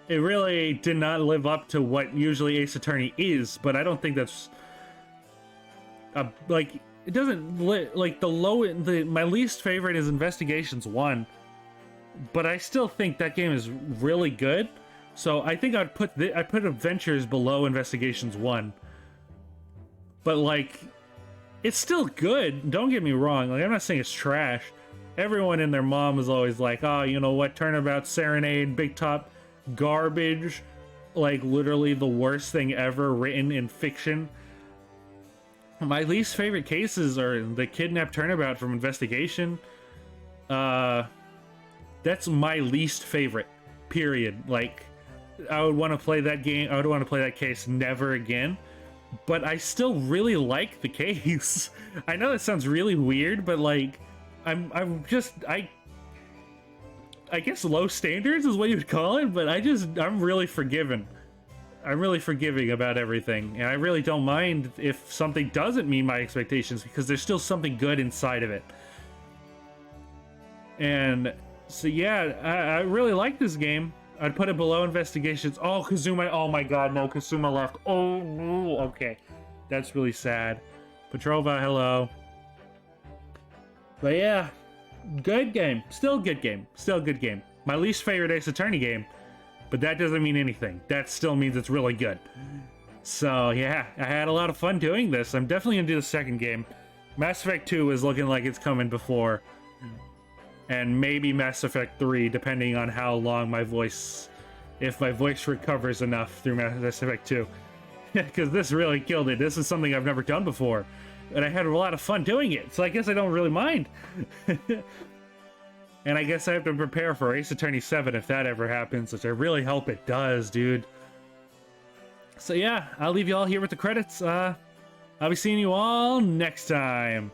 It really did not live up to what usually Ace Attorney is, but I don't think that's like it doesn't like my least favorite is Investigations 1, but I still think that game is really good. So I think I put Adventures below Investigations 1, but like it's still good. Don't get me wrong. Like I'm not saying it's trash. Everyone and their mom is always like, oh, you know what? Turnabout, Serenade, Big Top. Garbage, like literally the worst thing ever written in fiction. My least favorite cases are the kidnapped turnabout from Investigation. That's my least favorite, period. Like I would want to play that game, I would want to play that case never again, but I still really like the case. I know it sounds really weird, but like I guess low standards is what you would call it, but I'm really forgiving. I'm really forgiving about everything, and I really don't mind if something doesn't meet my expectations because there's still something good inside of it. And so yeah, I really like this game. I'd put it below Investigations. Oh, Kazuma, oh my god, no, Kazuma left. Oh no, okay. That's really sad. Petrova, hello. But yeah. Good game. Still good game. Still good game. My least favorite Ace Attorney game, but that doesn't mean anything. That still means it's really good. So yeah, I had a lot of fun doing this. I'm definitely gonna do the second game. Mass Effect 2 is looking like it's coming before. And maybe Mass Effect 3, depending on how long my voice... if my voice recovers enough through Mass Effect 2. Because this really killed it. This is something I've never done before. And I had a lot of fun doing it, so I guess I don't really mind. And I guess I have to prepare for Ace Attorney 7 if that ever happens, which I really hope it does, dude. So yeah, I'll leave you all here with the credits. I'll be seeing you all next time.